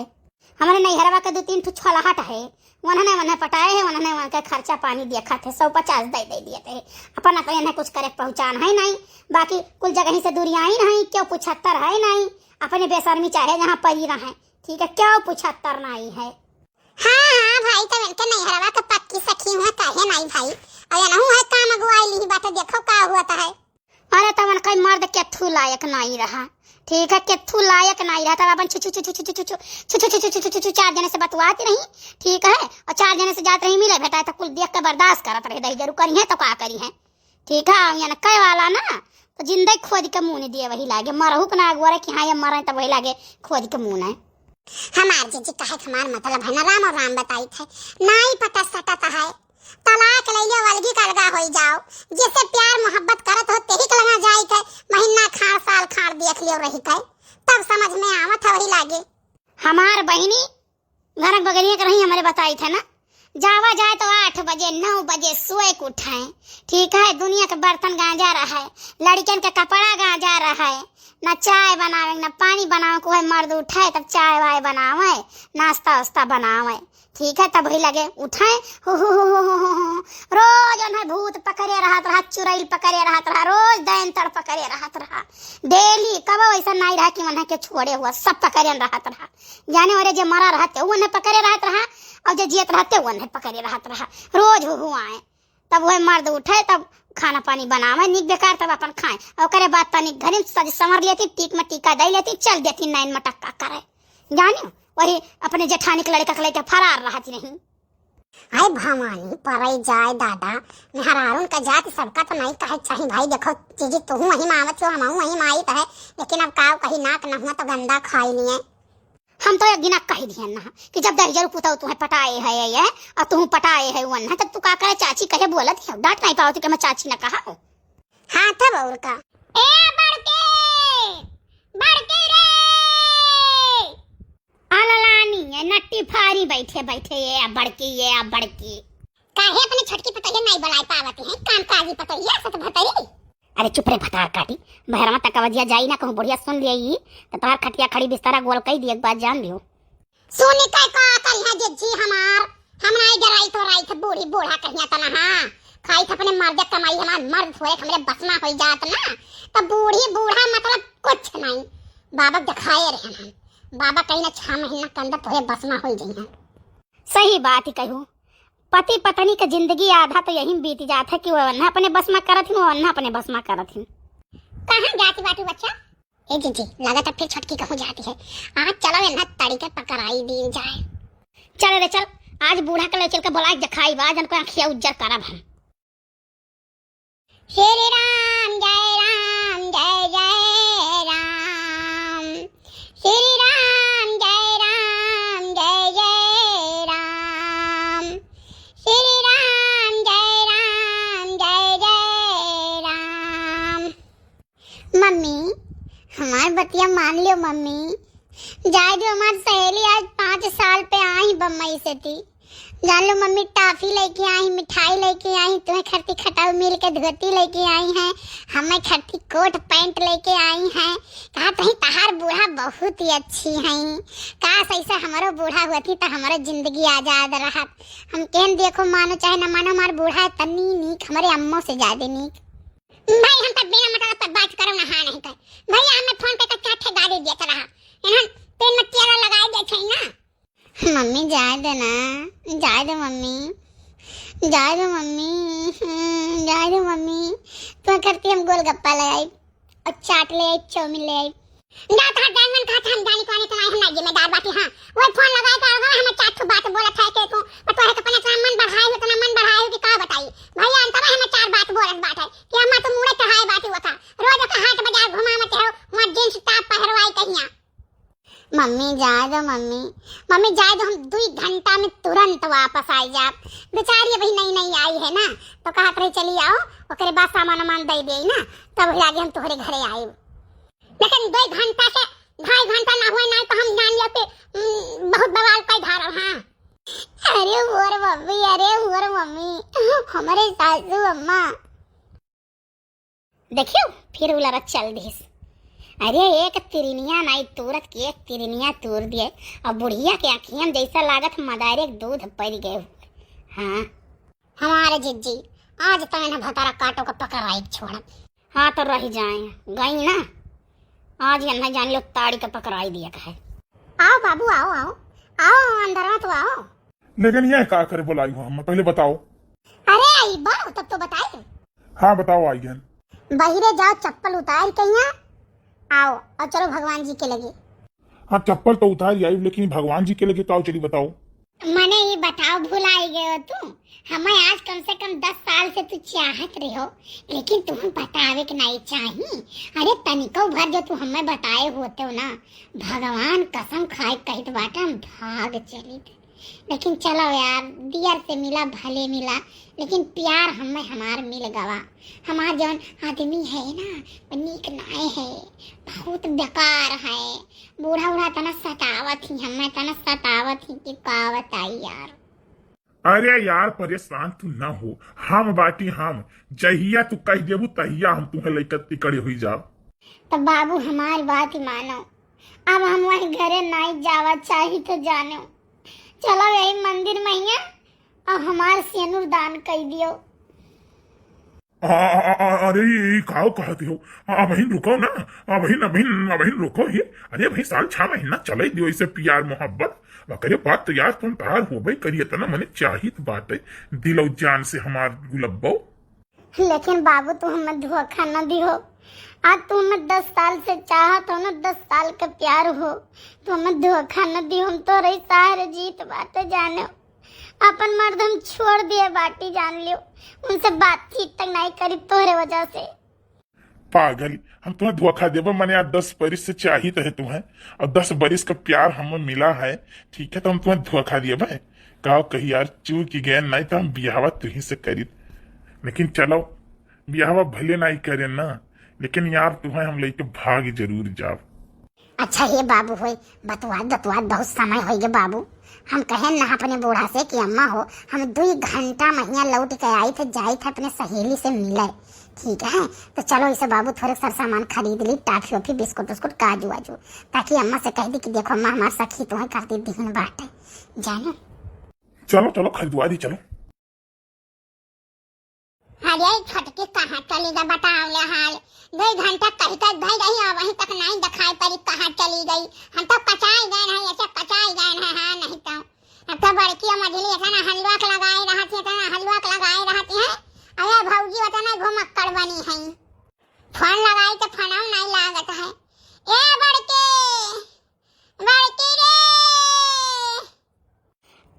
हमारे नैहरवा का 2-3 ठू छलाहट है उन्होंने पटाए है उन्होंने उनका खर्चा पानी दिया खाते 150 दे दिए थे अपन अपने कुछ करे पहुँचान है नहीं बाकी कुल जगह से दूरियाँ ही नहीं क्यों 75 है नहीं अपने बेशर्मी चाहे जहाँ परी रहे ठीक है क्यों 75 नहीं है हाँ भाई तो इनके नैहरवा का पक्की सखी हुआ काहे नहीं भाई अरे ना है काम अगुवाई ली बात देखो का हुआ है अरे तब उनका मर्द केथू लायक नहीं रहा ठीक है केथू लायक नहीं रहा तब अपन छु 4 जने से बतवाती रही ठीक है और 4 जने से जाते रही मिले बेटा तो कुल देख के बर्दाश्त करत रहे दही जरूर करी है तो का करी है ठीक है यानी कई वाला ना तो जिंदगी खोद के मुंह नहीं दिए वही लागे मरहू के ना अगुआ कि हाँ ये मरे तब वही लागे खोद के मुंह है हमार जीजी कहे हमार मतलब है ना राम और राम बताई थे नहीं पता सटत है तलाक लइले अलगी कलगा होई जाओ जिससे प्यार मोहब्बत करत हो तेही के लगा जाई थे महीना खाड़ साल खाड़ देख लियो रही थे तब समझ में आवत वही लागे। हमार बहिनी घर बगलिया के रही हमारे बताई थे ना जावा जाए तो 8 बजे 9 बजे सोए के उठाए ठीक है दुनिया के बर्तन गांजा रहा है लड़कियन के कपड़ा गांजा रहा है न चाय बनावे न पानी बनावे कोई मर्द उठाए तब चाय वाय बनावे नाश्ता वास्ता बनावे ठीक है तब ही लगे उठाए रोज उन्हें भूत पकड़े रहत रहा चुड़ैल पकड़े रहत रहा रोज दैन तड़ पकड़े रहत रहा डेली कब ऐसा नहीं रहा कि उन्हें के छोड़े हुआ सब पकड़े रहत रहा जाने वाले जो मरा रहते उन्हें पकड़े रहत रहा और जो जियत रहते उन्हें पकड़े रहत रहा रोज आए तब वह मर्द उठे तब खाना पानी बनावे निक बेकार तब अपन खाए और करे बात तनी घरे सज संवर लेती टीक में टीका दे लेती चल देती नाइन मटक्का करे जानियो वही अपने जेठानी के लड़का के लेके फरार रहती नहीं। हाय भवानी परई जाए दादा मेहरारून का जात सबका तो नहीं कहे चाहिए भाई देखो चीजी तू वही मावत हो हम वही माई है लेकिन अब काव कहीं नाक न हुआ तो गंदा खाई लिए हम तो एक दिन कही दिए ना कि जब 10,000 पुता तुम्हें पटाए है ये और तुम पटाए है वन है तब तू का करे चाची कहे बोलत है डांट नहीं पाओ कि मैं चाची ने कहा हाँ तब और का ए बड़के रे आलालानी है नट्टी फारी बैठे बैठे ये बड़की काहे अपने छोटकी पतैया नहीं बुलाए पावत है काम काजी पतैया सत भतई अरे चुप रे भतार काटी बहरमा तक वजिया जाई ना कहूं बढ़िया सुन लियई त तोहार खटिया खड़ी बिस्तरा गोल कई दी एक बात जान लियो सोनी का कल है जी हमार हम नहीं डराई तो राई थे बूढ़ी बूढ़ा कहिया तना हां खाई थे अपने मर्द कमाई हमार मर्द थोड़े हमरे बसमा होई जात ना त बूढ़ी बूढ़ा मतलब कुछ नहीं बाबा दिखाए रहे हम बाबा कहीं ना 6 महीना के अंदर थोड़े बसमा होई जइहा सही बात ही कहूं पति पत्नी का जिंदगी आधा तो यही बीत जाता है कि वो अन्ना अपने बस में करत हिन वो अन्ना अपने बस में करत हिन कहां जाती बाटी बच्चा ए जी लगा फिर छटकी कहूं जाती है आज चलो अन्ना तड़के पकड़ाई दी जाए चल रे चल आज बूढ़ा के ले चल के बुलाई दिखाई बा जन को आंखिया उज्जर करब हम श्री राम जय जय राम श्री राम जय जय राम श्री राम जय राम। मम्मी हमारी बतिया मान लियो मम्मी जाए जो हमारी सहेली आज 5 साल पे आई बम्बई से थी जान लो मम्मी टॉफी लेके आई मिठाई लेके आई तुम्हें खट्टी खटाऊ मिल के धोती लेके आई हैं हमें खट्टी कोट पैंट लेके आई हैं कहा कहीं तहार बूढ़ा बहुत ही अच्छी है काश ऐसा हमारो बूढ़ा होती तो हमारा जिंदगी आजाद रहा हम कहन देखो मानो चाहे न मानो हमारा बूढ़ा तन्नी नीक हमारे अम्मों से ज्यादा नीक भाई हम तब बिना मतलब पर बात करो ना हाँ नहीं कर भैया हमें फोन पे तक क्या गाड़ी देता रहा इन्होंने पेन में तेरा लगाए दे छै ना मम्मी जाए दे ना जाए दे मम्मी जाए दे मम्मी तो करती हम गोलगप्पा ले आई और चाट ले आई चाउमीन ले आई ना था डायमंड खा हम जाने को तो हम ना जिम्मेदार बाती हां वो फोन लगाए तो हमें चाट तो बात बोला था के को तो है तो अपना मन बढ़ाए हो तो ना मन बढ़ाए हो कि का बताई भैया अंत में हमें 4 बात बोलत बात है कि हम तो मुड़े चढ़ाए बाती होता रोज के हाट बाजार घुमावत हो वहां जींस टॉप पहरवाई कहिया मम्मी जाए दो मम्मी जाए दो हम 2 घंटा में तुरंत वापस आई जा बेचारी अभी नहीं आई है ना तो कहा रही चली आओ ओकरे बाद सामान दे दे ना तब आगे हम तुम्हारे घरे आए लेकिन 2 घंटा से 2.5 घंटा ना हुए ना तो हम जान लियो कि बहुत बवाल कोई धारा हां अरे हुआ मम्मी हमारे सासू अम्मा देखियो फिर उलरा चल दिस अरे एक तिरनिया नहीं तुरत की एक तिरनिया तोड़ दिए और बुढ़िया के आँखियां जैसा लागत मदारे दूध पड़ गए हाँ हमारे जिज्जी आज तो मैंने भतारा काटो का पकड़ाई छोड़ा हाँ तो रह जाए गई ना आज यहाँ जान लो ताड़ी का पकड़ाई दिया है आओ बाबू आओ अंदर मत आओ लेकिन ये क्या करे बुलाई हो हम पहले बताओ अरे आई बाबू तब तो बताए हाँ बताओ आई गन बहिरे जाओ चप्पल उतार कहिया आओ और चलो भगवान जी के लगे हाँ चप्पल तो उतार आई लेकिन भगवान जी के लगे तो चली बताओ मैंने ये बताओ भूल आई गए हो तुम हमें आज कम से कम 10 साल साल से तू चाहत रही हो, लेकिन तुम्हें बतावे के नहीं चाहिए। अरे तनिको भर जो तू हमें बताए होते हो ना, भगवान कसम खाए कहत बाटे हम भाग चली थे। लेकिन चलो यार, दियर से मिला भले मिला, लेकिन प्यार हमें हमार मिल गवा। हमार जौन आदमी है ना वो नीक नाय है, बहुत बेकार है। बूढ़ा बूढ़ा तना सतावत ही, हमें तना सतावत ही कि का बताई यार। अरे यार परेशान तू ना हो, हम बाटी हम जहिया तू कह देबू तहिया हम तुम्हें लेकर तिकड़े हुई जाओ। तो बाबू हमारी बात ही मानो, अब हम वही घरे नहीं जावा चाहिए तो जानो। चलो यही मंदिर में ही और हमार सेनुर दान कर दियो। अरे ये खाओ कहते हो, बहन रुको ना, बहन रुको ये। अरे भाई साल 6 महीना चले दियो इसे प्यार मोहब्बत करे बात तो यार तुम तार हो भाई करिए तना मने चाहिए तो बात है दिलो जान से हमार गुलब्बो। लेकिन बाबू तू हमें धोखा न दियो। आज तू हमें 10 साल से चाहत हो ना, 10 साल का प्यार हो, तो हमें धोखा न दियो। हम तो रही सारे जीत बातें जाने, अपन मर्द हम छोड़ दिए बाटी जान लियो, उनसे बातचीत तक नहीं करी तोहरे वजह से। पागल, हम तुम्हें धोखा देबो मैंने यार 10 बरिस से चाहिए है तुम्हें, और 10 बरिस का प्यार हमें मिला है, ठीक है तो हम तुम्हें धोखा दिए भाई। कहो कही यार चूक की गए नहीं तो हम ब्याहवा तुही से करी। लेकिन चलो ब्याहवा भले नहीं करे ना, लेकिन यार तुम्हें हम लेके भाग जरूर जाओ। अच्छा ये बाबू होई बतवा बहुत समय हो गए बाबू। हम कहे ना अपने बूढ़ा से कि अम्मा हो हम 2 घंटा महिया लौट के आई थे, जाई थे अपने सहेली से मिले, ठीक है तो चलो इसे बाबू थोड़े सर सामान खरीद ली, टाफी वाफी बिस्कुट उस्कुट काजू वाजू, ताकि अम्मा से कह दी कि देखो अम्मा हमार सखी तुम्हें करती दिन बाटे जाने। चलो चलो खरीदवा दी चलो। अरे छटके कहाँ चली गई बताओ ले हाल। 2 घंटा कहीं तक भाई रही और वहीं तक नहीं दिखाई पड़ी कहाँ चली गई। हम तो कचाई गए हैं, ऐसे कचाई गए हैं। हाँ नहीं तो अब तो बड़की मझली इतना हलवा लगाए रहती है, इतना हलवा लगाए रहती है। अरे भौजी वतना घुमक्कड़ बनी है, फोन लगाई तो फोन नहीं लागत है। ए बड़के बड़के रे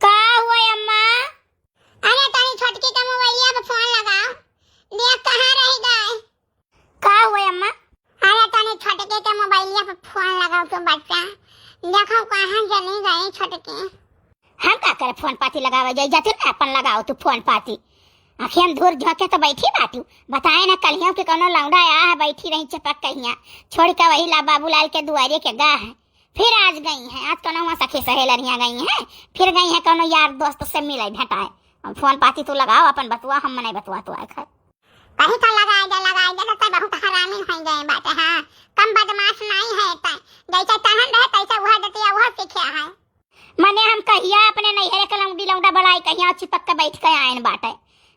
का हुआ अम्मा? अरे तारी छोटकी का मोबाइलिया पे फोन लगाओ, देख कहाँ रह गए। का हुआ अम्मा? अरे तारी छोटकी के मोबाइलिया पे फोन लगाओ तो बच्चा, देखो कहाँ चले गए छोटके। हम का करे फोन पाती लगावे जाई जाती ना, अपन लगाओ तू फोन पाती। आखिर हम दूर झोंके तो बैठी बाटू, बताए ना कलियों के कोनो लौंडा आया है, बैठी रही चपक कहिया छोड़ के वही ला बाबूलाल के दुआरे के गा है। फिर आज गई है, आज कोनो वहाँ सखी सहेलरियाँ गई हैं, फिर गई है कोनो यार दोस्त से मिले भेटाए। फोन पाती तू लगाओ अपन बतुआ, हम नहीं बतुआ तू आए खाए कहीं तो लगाए तो बहुत हरामी हो गए बात। हाँ कम बदमाश नहीं है, जैसा तहन रहे तैसा वह दतिया वह सीखा है। मने हम कहिया अपने नैहरे के लौंडी लौंडा बड़ाई कहिया चिपक के बैठ के आयन बाटे,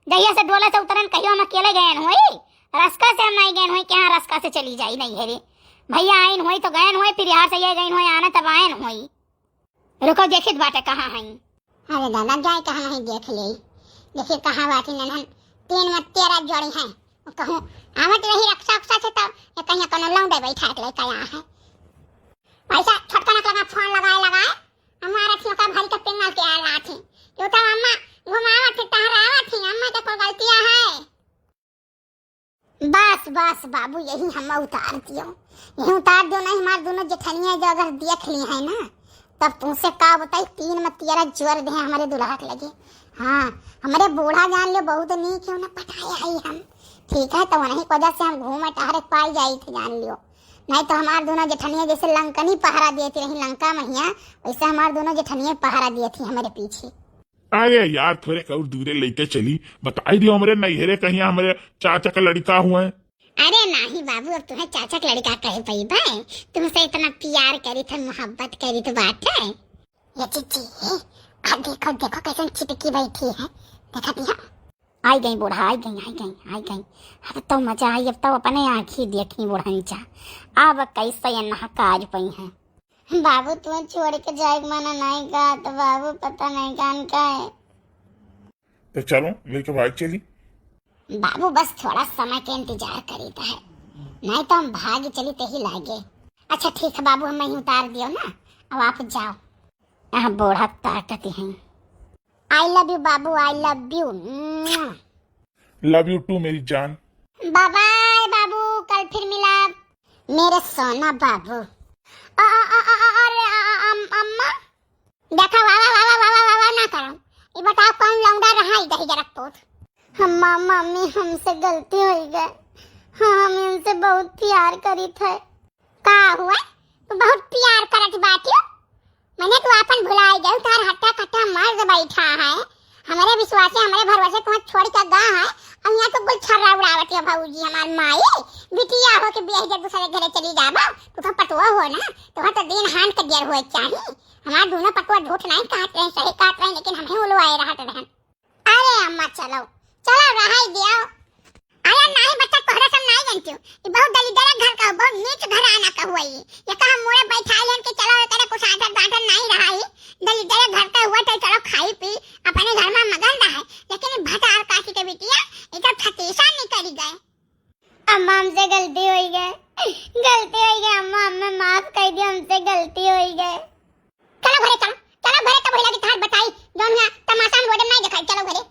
जहिया से डोला से उतरन कहियो हम अकेले गए हुई, रस्का से हम नहीं गए हुई कि हाँ रस्का से चली जाई नैहरे। भैया आयन हुई तो गए हुई, फिर यहाँ से ये गए हुई आना तब आयन हुई। रुको देखित बाटे कहाँ है। अरे दादा जाए कहाँ है देख ले, देखिए कहाँ बाटी ननहन 3 में 13 जोड़ी है। कहूँ आवत रही रक्षा उक्षा से तो ये कहीं कोनो लौंडे बैठा के ले कया है। पैसा छोटका लगा फोन लगाए हमारा थियों का भरी के पिंगल के आ रहा थी, जो तो अम्मा घुमावत थी टहरावत थी, अम्मा के कोई गलतियां है। बस बाबू यही हम उतार दियो, यही उतार दियो नहीं हमारे दोनों जेठनियां जो अगर देख ली है ना तब तुमसे का बताई 3 में 13 जोर दे हमारे दुल्हा के लगे। हाँ हमारे बूढ़ा जान लो बहुत नहीं क्यों ना पटाया है हम, ठीक है तो वही वजह से हम घूमे टहरे पाई जाई थे जान लियो। नहीं तो हमारे दोनों जेठनिया जैसे लंकनी पहरा दिए थी रही लंका महिया, वैसे हमारे दोनों जेठनिया पहरा दिए थी हमारे पीछे। अरे यार थोड़े और दूरे लेके चली, बताई दियो हमारे नैहरे कहीं हमारे चाचा का लड़का हुआ है। अरे नहीं बाबू अब तुम्हें चाचा का लड़का कहे पई भाई, तुमसे इतना प्यार करी थे मोहब्बत करी तो बात है। ये चिट्ठी है देखो कैसे चिपकी बैठी है, देखा दिया आई गई बूढ़ा आई गई। अब तो मजा आई, अब तो अपने आँखी देखी बूढ़ा नीचा अब कैसे यहाँ काज पई है। बाबू तुम्हें छोड़ के जाए माना नहीं का तो बाबू पता नहीं कान का है। तो चलो लेके भाग चली। बाबू बस थोड़ा समय के इंतजार करी है, नहीं तो हम भाग चली ते ही लागे। अच्छा ठीक है बाबू हम उतार दियो ना, अब आप जाओ। यहाँ बूढ़ा ताकती है। आई लव यू बाबू, I love you. Love you too मेरी जान। बाय बाबू, कल फिर मिला मेरे सोना बाबू। अरे अम्मा देखा, वाह ना करो। ये बताओ कौन लौंडा रहा इधर जरा पोत। अम्मा मम्मी हमसे गलती हो गई, हम इनसे बहुत प्यार करी थे। का हुआ? तू बहुत प्यार करत बाटियो, मैंने तो अपन भुलाई गई। तार हट्टा कट्टा मर्द बैठा है, हमारे विश्वास से हमारे भरोसे तुम्हें छोड़ कर गा है। अब यहाँ तो कुल छर्रा उड़ावत है भाऊजी हमार माई बिटिया हो के बियाह जब दूसरे घरे चली जाबा। तू तो पटुआ हो ना, तो तो दिन हान के दियर होए चाहिए। हमार दोनों पटुआ झूठ नहीं काट रहे, सही काट रहे, लेकिन हमें उलवाए रहत रहन। अरे अम्मा चलो चलो रहाई दियो। आया नहीं बच्चा तोहरा सब नहीं जानती, ये बहुत दलिदर घर का, बहुत नीच घराना का हुआ। ये कहा मोरे बैठा लेन के चलो तेरे कुछ आदर दादर नहीं रहा है। दलिदर घर का हुआ तो चलो खाई पी अपने घर में मगन रहा है, लेकिन भटार काशी के बिटिया ये तो ठतीसा नहीं करी गए। अम्मा हमसे गलती हो गई अम्मा, हमें माफ कर दिया, हमसे गलती हो गई। चलो घरे चलो घरे, तो भैया की थार बताई जोन है तमाशा में नहीं दिखाई। चलो घरे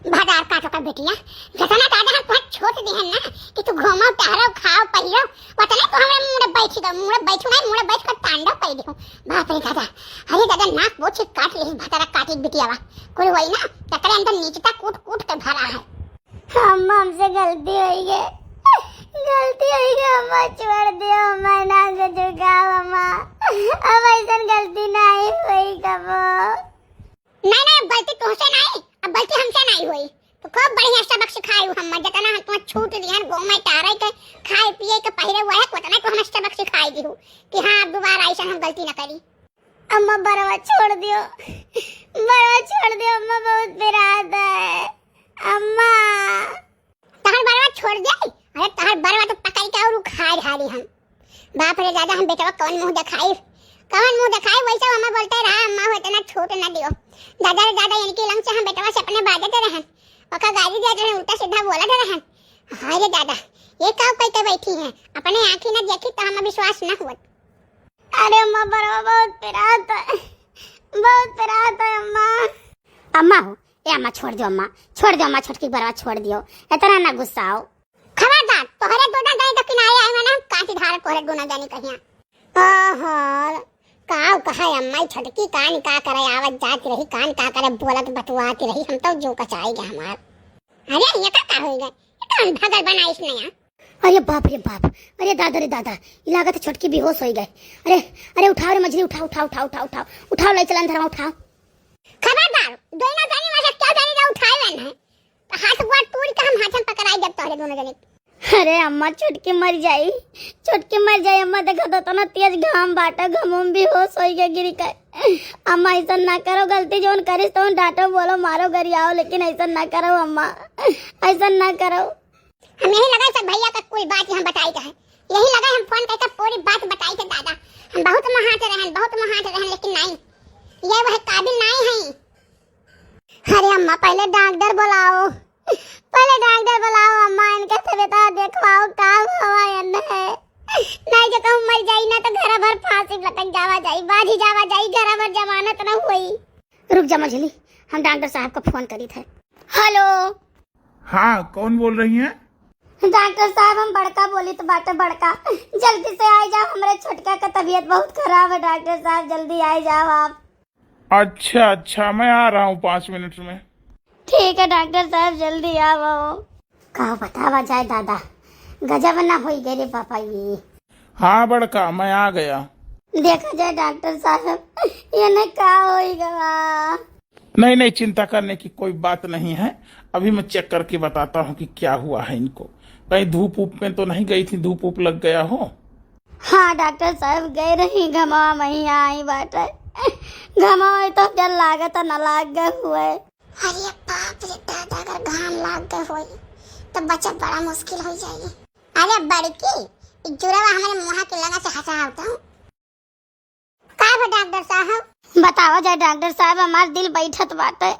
भटार काटो का बिटिया, जतना दादा हम बहुत छोट दिहन ना कि तू घूमो टहरो खाओ पहिरो, वतने तो हमरे मुंह में बैठी दो, मुंह में बैठू नहीं, मुंह में बैठ कर तांडव कर दियो। बाप रे दादा, अरे दादा नाक बोछ काट ली भटारा काटी बिटिया वा कोई वही ना तकरे अंदर नीचता कूट कूट के भरा है। अम्मा हमसे गलती हो गई अम्मा, छोड़ दियो अम्मा, ना के झुकाओ अम्मा, अब ऐसा गलती नहीं हुई कबो। नहीं गलती तुमसे नहीं, अब गलती हमसे नहीं हुई। तो खूब बढ़िया सबक सिखाई हम, जतना हम तुम्हें छूट दिहन गो में टारे के खाए पिए के पहिरे हुआ है, उतना को हम सबक सिखाई दी हूं कि हां अब दोबारा ऐसा हम गलती न करी। अम्मा बरवा छोड़ दियो अम्मा, बहुत पिरात है अम्मा। तहर बरवा छोड़ दे? अरे तहर बरवा तो पकड़ के और खाए हारी हम। बाप रे दादा, हम बेटा कौन मुंह दिखाई वैसे हमें बोलते रहा अम्मा हो इतना छूट न दियो। दादा रे दादा इनके लंग से हम बेटवा से अपने बाजते रहन, ओका गाली देते रहन, उल्टा सीधा बोलते रहन। हाय रे दादा, ये काव कहते बैठी हैं, अपने आंखें न देखी तो हमें विश्वास न हुआ। अरे अम्मा बरवा बहुत पिरात है अम्मा। अम्मा हो ए अम्मा, छोड़ दो अम्मा, छोटकी बरवा छोड़ दियो, इतना ना गुस्सा हो। खबरदार तोहरे दोना जानी तो किनारे आए ना काटी धार तोहरे दोना जानी कहिया। ओहो काव कहा अम्मा छोटकी कान का करे आवत जाती रही, कान का करे बोलत बतवाती रही, हम तो जो कचाई गए हमार। अरे ये का हो गए, कान भगल बनाइस नया। अरे बाप रे बाप, अरे दादा रे दादा, लागत छोटकी बेहोश हो गए। अरे उठाओ रे मछली, उठाओ ले चलन धरा उठाओ। खबरदार दोनों जानी वाला क्या जानी जा उठाए है, हाथ गोड़ टूट के हम हाथ में पकड़ाई जब तोहरे दोनों जने। अरे अम्मा छुटकी मर जाई अम्मा, देखा तो ना तेज घाम बाटा, घमों भी होश हो गया गिरी का। अम्मा ऐसा ना करो, गलती जोन करिस तो डांटो बोलो मारो गरियाओ, लेकिन ऐसा ना करो अम्मा, ऐसा ना करो। हम यही लगा सब भैया का कोई बात हम बताई है, यही लगा हम फोन करके पूरी बात बताई थे दादा। हम बहुत महाते रहन, लेकिन नहीं ये वह काबिल नहीं है। अरे अम्मा पहले डॉक्टर बुलाओ अम्मा, इनका तबीयत देखवाओ का हवा है। नहीं जो कहूँ मर जाई ना तो घर भर फांसी लटक जावा जाई घर भर जमानत न हुई। रुक जा मझली, हम डॉक्टर साहब को फोन करी थे। हेलो हाँ कौन बोल रही हैं? डॉक्टर साहब हम बड़का बोली तो बाटे बड़का, जल्दी से आ जाओ, हमारे छोटका का तबीयत बहुत खराब है। डॉक्टर साहब जल्दी आ जाओ आप। अच्छा मैं आ रहा हूँ 5 मिनट में। ठीक है डॉक्टर साहब जल्दी आओ। कहा बतावा जाए दादा, गजब ना हो गए रे पापा ये। हाँ बड़का मैं आ गया। देखा जाए डॉक्टर साहब, ये न क्या होगा। नहीं चिंता करने की कोई बात नहीं है, अभी मैं चेक करके बताता हूँ कि क्या हुआ है इनको। कहीं धूप में तो नहीं गई थी, धूप लग गया हो? हाँ डॉक्टर साहब गए रही, घमा वही आई बाटे, घमा तो जल लागत न लाग गए हुए। अरे बाप रे दादा, अगर घाम लाग गए हुए तो बच्चा बड़ा मुश्किल हो जाएगी। अरे बड़की जुड़ावा हमारे मुँह के लगा से हंसा होता हूँ। का डॉक्टर साहब बताओ जाए डॉक्टर साहब, हमारा दिल बैठत बाटे।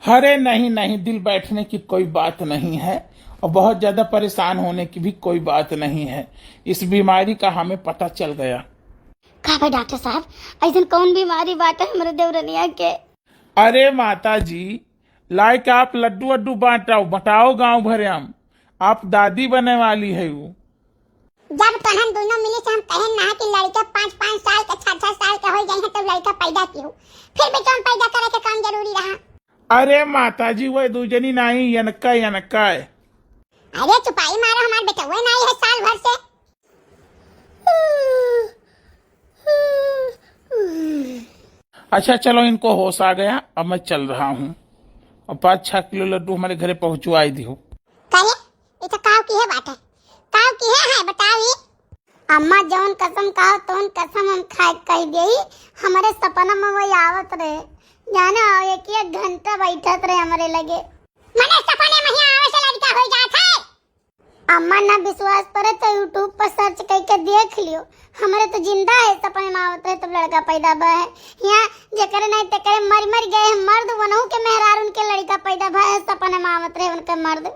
अरे नहीं दिल बैठने की कोई बात नहीं है, और बहुत ज्यादा परेशान होने की भी कोई बात नहीं है। इस बीमारी का हमें पता चल गया। का डॉक्टर साहब ऐसा कौन बीमारी बाटे हमारे देवरनिया के? अरे माता जी, लाइक आप लड्डू वड्डू बांटाओ बताओ गांव भरे हम। आप दादी बने वाली है वो। जब तहन दोनों मिले से हम कहें ना कि लड़का 5-5 साल का 6-6 साल का हो जाए है तब लड़का पैदा क्यों, फिर भी तुम पैदा करे के काम जरूरी रहा। अरे माताजी वो दूजनी नहीं यनका यनका है। अरे चुपाई मारो, हमारे बेटा हुए नहीं है साल भर से। अच्छा चलो इनको होश आ गया, अब मैं चल रहा हूँ। और 5-6 किलो लड्डू हमारे घरे पहुँचवाई दी हो। करे ये तो काव की है बात है, काव की है बताओ ये। अम्मा जौन कसम कहो तौन कसम हम खाए कह देई। हमारे सपना में वही आवत रहे जाना, एक घंटा बैठत रहे हमारे लगे। मने सपने में ही आवे से लड़का हो जात है। अम्मा ना विश्वास करे तो यूट्यूब पर सर्च करके देख लियो। हमारे तो जिंदा है सपने में आवत रहे तब लड़का पैदा बा है। यहाँ जेकरे नहीं तेकरे मर गए मर्द वनहु के मेहरार उनके लड़का पैदा भा है सपने में आवत रहे उनके मर्द।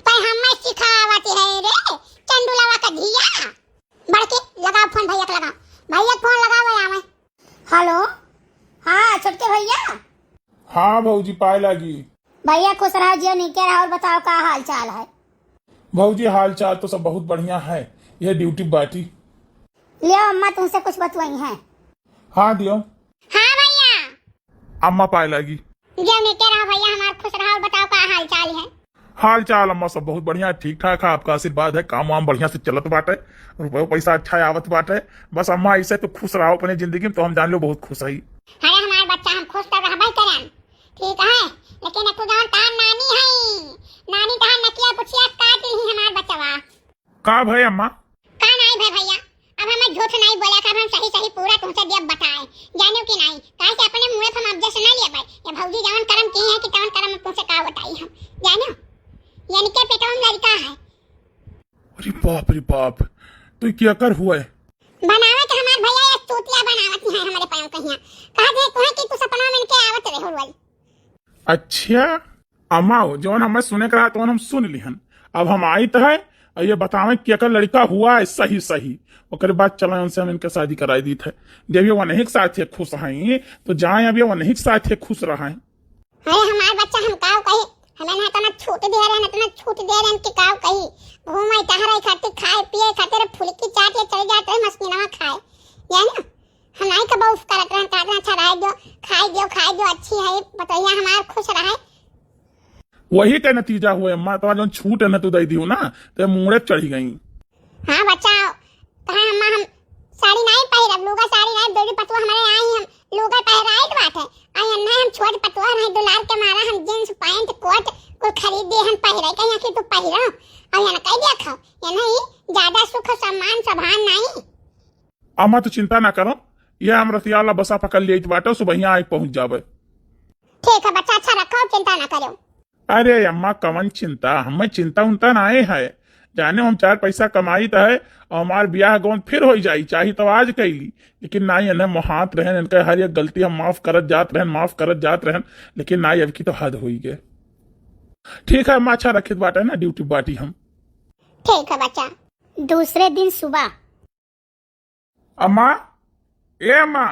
पर हमें सिखावत है रे चंदुलावा का धिया। बड़के लगाओ फोन, भैया को लगाओ, भैया फोन लगाओ आवे। हेलो हाँ छोटके भैया। हाँ भौजी पाए लगी। भैया खुश रहो जियो नीके रहो, और बताओ क्या हाल चाल है। भौजी हाल चाल तो सब बहुत बढ़िया है। यह ड्यूटी बाटी लियो अम्मा तुमसे कुछ बतवाई है। हाँ दियो। हाँ भैया। अम्मा पाए लगी। जियो नीके रहो भैया, हमारा खुश रहो, और बताओ क्या हाल चाल है। हाल चाल अम्मा सब बहुत बढ़िया है, ठीक ठाक है, आपका आशीर्वाद है, काम वाम बढ़िया से चलत बाटे, रुपये पैसा अच्छा आवत बाटे। बस अम्मा ऐसे तो खुश रहो अपने जिंदगी में, तो हम जान लो बहुत खुश है। अरे हमारा बच्चा हम खुश तो रहबे करें, ठीक है, लेकिन तू जौन तार नानी है, नानी तार नकिया पुछिया काट ली हमार बच्चवा। का भाई अम्मा? का नहीं भाई भैया, अब हमें झूठ नहीं बोला कर, हम सही सही पूरा तुमसे जब बताए जानो कि नहीं, काहे कि अपने मुंह पे हम ऑब्जेक्शन नहीं ले पाए। ये भौजी जौन कर्म की है कि कौन कर्म तुमसे का बताई हम जानो, यानी के पेटवा में लड़का है। अरे बाप रे बाप, तो क्या कर हुआ है? बनावत हमार भैया ये चूतिया बनावत है हमारे पायों कहिया, कहा दे कोई कि तू सपना में के आवत रहे रोज। अच्छा अम्मा जौन हमें सुने करा तो हम सुन लिहन, अब हम आई तो है और ये बतावे कि अगर लड़का हुआ है सही सही, और बाद चला उनसे हम इनके शादी कराई दी थे। जब ये वनहिक साथ ही खुश हैं तो जाए, अब ये वनहिक साथ ही खुश रहा है। अरे हमार बच्चा हम काव कही, हमें ना तो ना छूट दे रहे, ना तो ना छूट दे रहे कि काव कही घूमे टहरे खाते खाए पिए खाते फुलकी चाट ये चले जाते मस्ती ना खाए जानो। हम नहीं कब उस करत रहन का अच्छा रह दो खाए दो अच्छी है बताइए हमार खुश रहे। वही का नतीजा हुआ अम्मा, तो जो छूट है ना तो दे दी हो ना तो मुड़े चढ़ी गई। हाँ बच्चा कहा अम्मा हम साड़ी नहीं पहरब, लुगा साड़ी नहीं बेड़ी पतवा हमारे आई हम लुगा पहराई बात है आई अन्ना हम छोट पतवा नहीं डॉलर के मारा हम जींस पैंट कोट को खरीद दे हम पहरे कहीं कि तू पहरो और ना कह दिया खाओ ये नहीं ज्यादा सुख सम्मान सभान नहीं। अम्मा तो चिंता ना करो, ये हम रतियाला बसा पकड़ लिए बाटो सुबह यहाँ आके पहुंच जावे। ठीक है बच्चा अच्छा रखो चिंता ना करो। अरे अम्मा कवन चिंता, हमें चिंता उनता ना है, जाने हम 4 पैसा कमाई तो है और हमार ब्याह गौन फिर हो जाई चाहे तो आज कैली, लेकिन ना इन्हें मोहात रहन, इनका हर एक गलती हम माफ करत जात रहन, लेकिन ना अब की तो हद हो गए। ठीक है अम्मा अच्छा रखित बाटे ना ड्यूटी बाटी हम। ठीक है बच्चा। दूसरे दिन सुबह अम्मा ए अम्मा।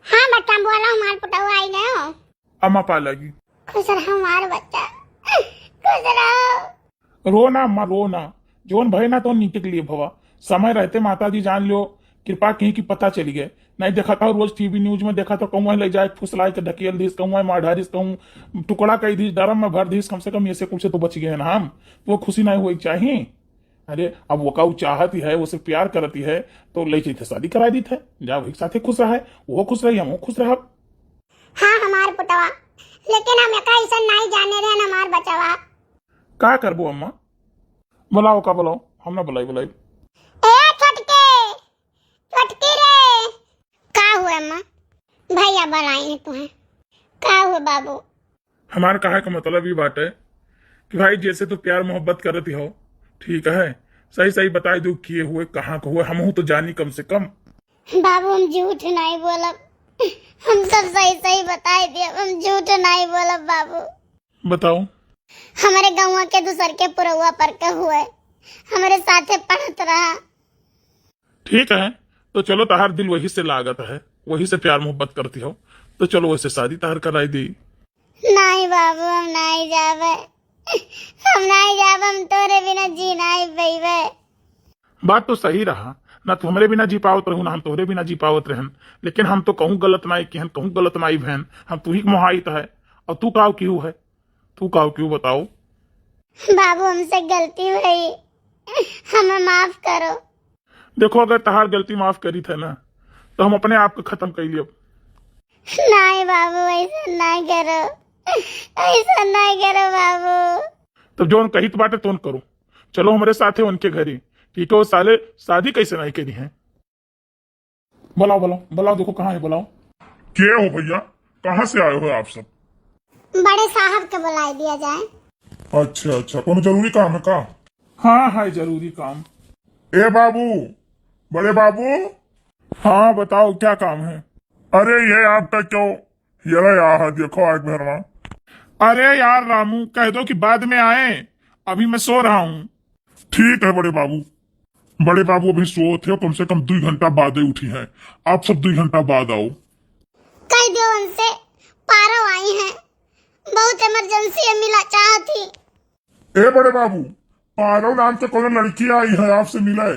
हाँ बच्चा बोला हमार पुटवा आई गयो। अम्मा पा लगी। खुश रहो हमार बच्चा खुश रहो। रो ना अम्मा रो ना, जोन भय ना तो नीचे के लिए भवा, समय रहते माता जी जान लो कृपा कहीं की पता चली गए। नहीं देखा था रोज टीवी न्यूज में देखा तो कहूँ ले जाए फुसलाए के ढकेल दीस, कहूँ मार ढारिस, कहूँ टुकड़ा कही दीस, डरम में भर दीस, कम से कम ऐसे कुछ तो बच गए ना हम, तो वो खुशी नहीं हुई चाहिए। अरे अब वो काऊ चाहती है, उसे प्यार करती है तो ले थे शादी करा दी थे, जा वही साथे खुश रहा है, वो खुश रही हम खुश रहा। हाँ हमार पुटवा, लेकिन हम ऐसा नहीं जाने रहे हमार बचवा। का करबो अम्मा? बुलाओ का बुलाओ, हम ना बुलाई बुलाई। ए छोटकी रे का हुआ अम्मा? भैया बुलाए तुम्हें का हुआ बाबू? हमारा कहा का मतलब ये बात है कि भाई जैसे तो प्यार मोहब्बत करती हो ठीक है, सही सही बताई दो किए हुए कहाँ को हुए, हम तो जानी कम से कम। बाबू हम झूठ नहीं बोलब, हम सब सही सही बताए दे, हम झूठ नहीं बोलब बाबू। बताओ। हमारे गाँव के दूसर के पुरवा पर के हुए, हमारे साथे पढ़त रहा। ठीक है तो चलो तहार दिल वही से लागत है, वही से प्यार मोहब्बत करती हो, तो चलो वैसे शादी तहार कराई दी। नहीं बाबू हम नहीं जावे, हम नहीं जावे, हम तोरे बिना जी नहीं पैबे। बात तो सही रहा ना, तू हमरे बिना जी पावत रहू ना हम तोहरे बिना जी पावत रहन, लेकिन हम तो कहूँ गलत नाई किहन, कहूँ गलत नाई बहन, हम तू ही मोहाइत है और तू काव क्यों है, तू काव क्यों बताओ। बाबू हमसे गलती हुई, हमें माफ करो। देखो अगर तहार गलती माफ करी थे ना तो हम अपने आप को खत्म कर लियो। नहीं बाबू ऐसा नहीं करो, ऐसा नहीं करो बाबू। तो जो कही तो बाटे तो करो, चलो हमारे साथ है उनके घर ही, ठीक है। वो साले शादी कैसे नहीं करी है। बुलाओ बुलाओ बुलाओ, देखो कहाँ है, बुलाओ। क्या हो भैया, कहाँ से आए हो आप सब। बड़े साहब के बुलाई दिया जाए। अच्छा अच्छा, कौन जरूरी काम है का। हाँ हाँ जरूरी काम। ए बाबू, बड़े बाबू। हाँ बताओ क्या काम है। अरे ये आपका क्यों ये यार देखो आग भरना। अरे यार रामू कह दो कि बाद में आए, अभी मैं सो रहा हूँ। ठीक है बड़े बाबू। बड़े बाबू अभी सो थे, कम से कम 2 घंटा बाद ही उठी हैं, आप सब 2 घंटा बाद आओ। कह दो उनसे पारो आई हैं, बहुत इमरजेंसी है, मिला चाहती। ए बड़े बाबू, पारो नाम से कोई लड़की आई है आपसे मिले।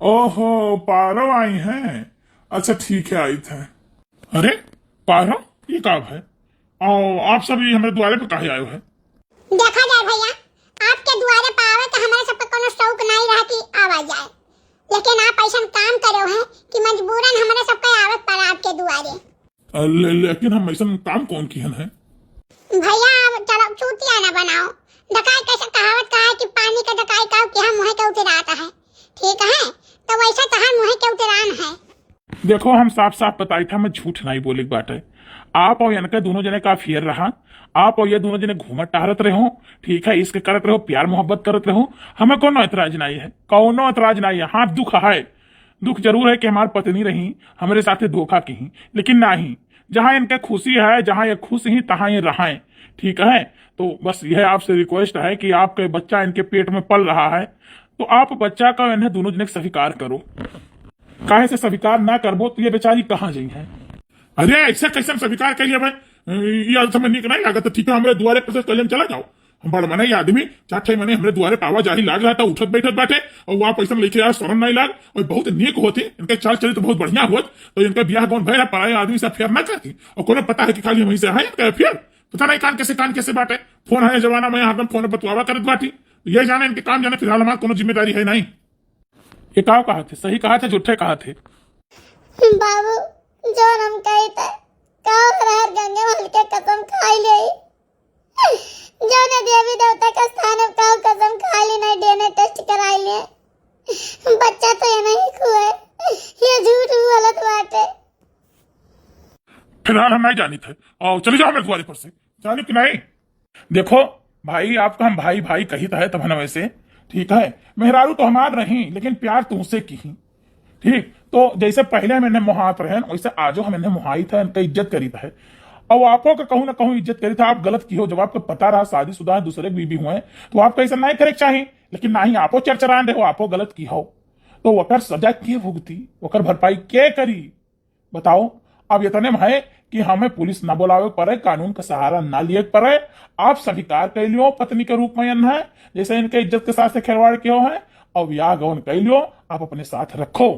ओहो पारो आई हैं, अच्छा ठीक है आई थे। अरे पारो ये कब है और आप सभी हमारे द्वारे पे काहे आए हैं। देखा जाए भैया, आपके द्वारे पे आवे तो हमारे सब पे कोनो शौक नहीं रहा कि आवा जाए, लेकिन आप ऐसा काम करे हैं कि मजबूरन हमारे सब पे आवत पर आपके द्वारे। लेकिन हम ऐसा काम कौन किए हैं। भैया आप चलो चूतिया ना बनाओ, डकाई कैसे कहावत का है कि पानी का डकाई का कि हम मुँह के उतराता है, ठीक है, तो वैसा तहां मुँह के उतरान है। देखो हम साफ साफ बताई था, मैं झूठ नहीं बोले बाटे। आप और इनका दोनों जने का अफेयर रहा, आप और ये दोनों जने घूमत टहरत रहो, ठीक है, इसके करत रहो, प्यार मोहब्बत करत रहो, हमें कोनो एतराज नहीं है, कोनो एतराज नहीं है। हाँ दुख है, दुख जरूर है कि हमारी पत्नी रही हमारे साथ धोखा की, लेकिन नहीं, जहां इनके खुशी है, जहां ये खुश ही तहां ये रहें, ठीक है। तो बस यह आपसे रिक्वेस्ट है कि आपके बच्चा इनके पेट में पल रहा है, तो आप बच्चा का इन्हें दोनों जने स्वीकार करो। काहे से स्वीकार ना करबो तो ये बेचारी कहाँ गई है। अरे ऐसा कैसे स्वीकार करिए भाई, ये समय निक नहीं लागत, ठीक है, हमारे द्वारे पर कल चला जाओ। बड़ मने ये आदमी 4 महीने हमारे द्वारे पावा जाही लाग रहा था, उठत बैठत बाटे, और वहाँ पैसा लेके यार शरण नहीं लाग, और बहुत नेक होती, इनके चाल चले तो बहुत बढ़िया हुआ, तो इनका ब्याह कौन भैया पराये आदमी से अफेयर ना करती, और कोनो पता है कि खाली वहीं से है इनका अफेयर, पता नहीं कान कैसे बाटे। फोन है जमाना में हरदम फोन बतवावा करत बाटी, ये जाने इनके काम जाने, फिलहाल हमारा कोनो जिम्मेदारी है नहीं। ये कहा थे, सही कहा थे झूठे कहा थे। बाबू जो हम कही थे हर गंगे मल के कसम खाई ले, जो ने देवी देवता का स्थान है का कसम खा ली, नहीं डीएनए टेस्ट कराई ले, बच्चा तो ये नहीं हुआ, ये झूठ गलत बात है। फिलहाल हम नहीं जानी थे, और चले जाओ मेरे द्वारे पर से, जानी कि नहीं। देखो भाई आपका हम भाई भाई कही है तब न वैसे, ठीक है, मेहरारू तो हमार नहीं, लेकिन प्यार तुमसे की, ठीक। तो जैसे पहले मैंने मुहात रहे वैसे आजो हम इन्हें मुहाई था, इनका इज्जत करी था, और आपो का कहूं ना कहूं इज्जत करी था। आप गलत की हो, जब आपको पता रहा शादीशुदा दूसरे बीबी हुए तो आपको ऐसा नहीं करे चाहिए, लेकिन नहीं आपो चरचरान रहे हो, आपो गलत की हो, तो वकर सजा के भुगती, वकर भरपाई के करी बताओ। अब इतने है कि हमें पुलिस ना बुलावे पड़े, कानून का सहारा ना लिए पड़े, आप स्वीकार कर लियो पत्नी के रूप में है, जैसे इनके इज्जत के साथ से खिलवाड़ क्यों है, और ब्याह गौन कर लियो, आप अपने साथ रखो।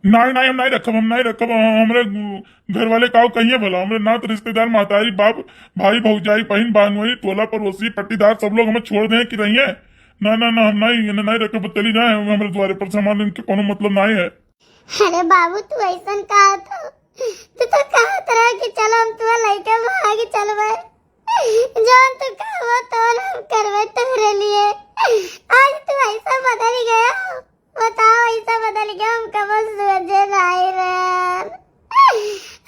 नहीं नहीं हम नहीं रखब, हम नहीं रखब, हमारे घर वाले काव कहिए भला, हमारे नात रिश्तेदार महतारी बाप भाई भौजाई बहन बहनोई टोला पड़ोसी पट्टीदार सब लोग हमें छोड़ दें कि रहिए। ना ना ना हम नहीं रखब, चली जाए हमारे द्वारे पर, हमारे इनके कोनो मतलब नहीं है। अरे बाबू तू ऐसा कहा था, तू तो कहा था कि चलो हम तुम्हें लेके भाग चलवे, जान तू कहा तो हम करवे तेरे लिए, आज तू ऐसा बदल गया, बताओ ऐसा बदल गया, हम कब सोचे नहीं रहन,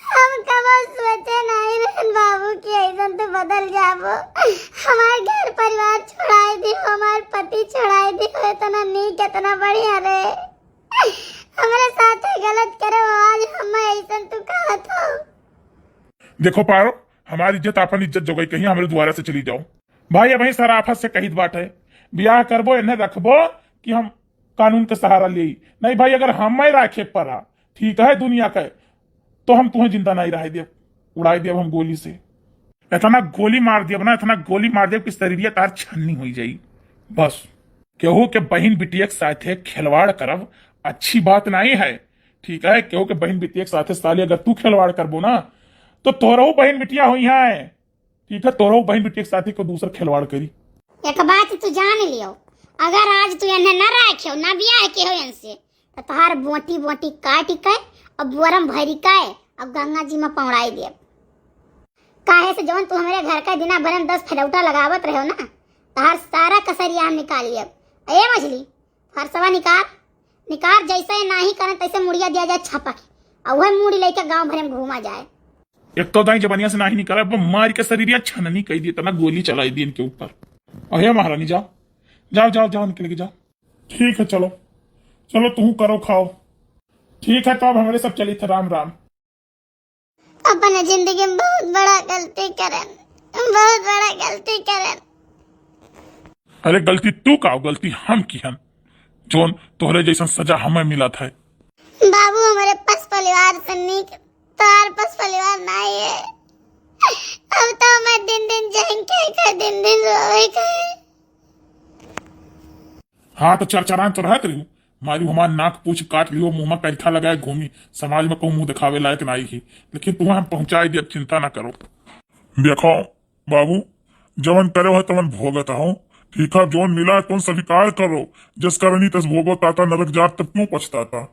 हम कब सोचे नहीं रहन बाबू कि ऐसा तो बदल जाबो, हमारे घर परिवार छोड़ाई दी, हमारे पति छोड़ाई दी, इतना नीक इतना बढ़िया रे, हमारे साथ गलत करे, आज हमें ऐसा तू कहा था। देखो पारो, हमारी इज्जत अपन इज्जत जो गई, कहीं हमारे द्वारा से चली जाओ भाई। अब सराफत से कही बात है, ब्याह करबो इन्हें रखबो कि हम कानून का सहारा ले, नहीं भाई अगर हमें राखे पड़ा, ठीक है, दुनिया का तो हम तुम्हें जिंदा नहीं रह दे, उड़ाई दे हम गोली से। इतना गोली मार दिया ना, इतना गोली मार दिया कि शरीरिया तार छन्नी हो जाई। बस केहू के बहन बिटिया के साथे खिलवाड़ करब अच्छी बात नहीं है, ठीक है। केहू के बहन बिटिया के साथे साली अगर तू खिलवाड़ करबो ना तो तोरहू बहन बिटिया हुई है, ठीक है। तोरहू बहन बिटिया के साथी को दूसरा खिलवाड़ करी। एक बात तू जान लियो, अगर आज तू इन्हें न रखियो ना बियाह के हो इनसे तो तोहार बोटी बोटी काट के और बोरम भरी के अब गंगा जी में पौड़ाई दे। काहे से जवन तू हमारे घर का दिना भरन 10 फलौटा लगावत रहो ना, तोहार सारा कसरिया हम निकाल लिया। ए मछली फरसवा निकाल निकाल, जैसे नहीं करे तैसे मुड़िया दिया जाए छापा के और वह मुड़ी लेके गांव भर में घूमा जाए। एक तो दाई जबानिया से नहीं निकाला, मार के शरीरिया छननी कही दी, इतना गोली चलाई दी इनके ऊपर। अरे महारानी जाओ जाओ जाओ जाओ निकल के जाओ। ठीक है चलो चलो तू करो खाओ। ठीक है तो अब हमारे सब चली थे। राम राम। अपने जिंदगी में बहुत बड़ा गलती करन, बहुत बड़ा गलती करन। अरे गलती तू का, गलती हम की हन, जोन तोहरे जैसा सजा हमें मिला था। बाबू हमारे पास परिवार से नीक तार पास परिवार नहीं है। अब तो मैं दिन दिन जाएंगे दिन दिन रोएगा। हाँ तो चरचरान तो रहत रही मारी हमार नाक पूछ काट लियो, मुंह में कैठा लगाए घूमी, समाज में कहूँ मुंह दिखावे लायक नहीं ही, लेकिन तुम्हें हम पहुंचाई दिया, चिंता ना करो। देखो बाबू जवन करे हो तवन भोगत हो, ठीक है। जोन मिला तुम स्वीकार करो, जिस करनी तस भोगो ताता नरक जात तब क्यों पछताता।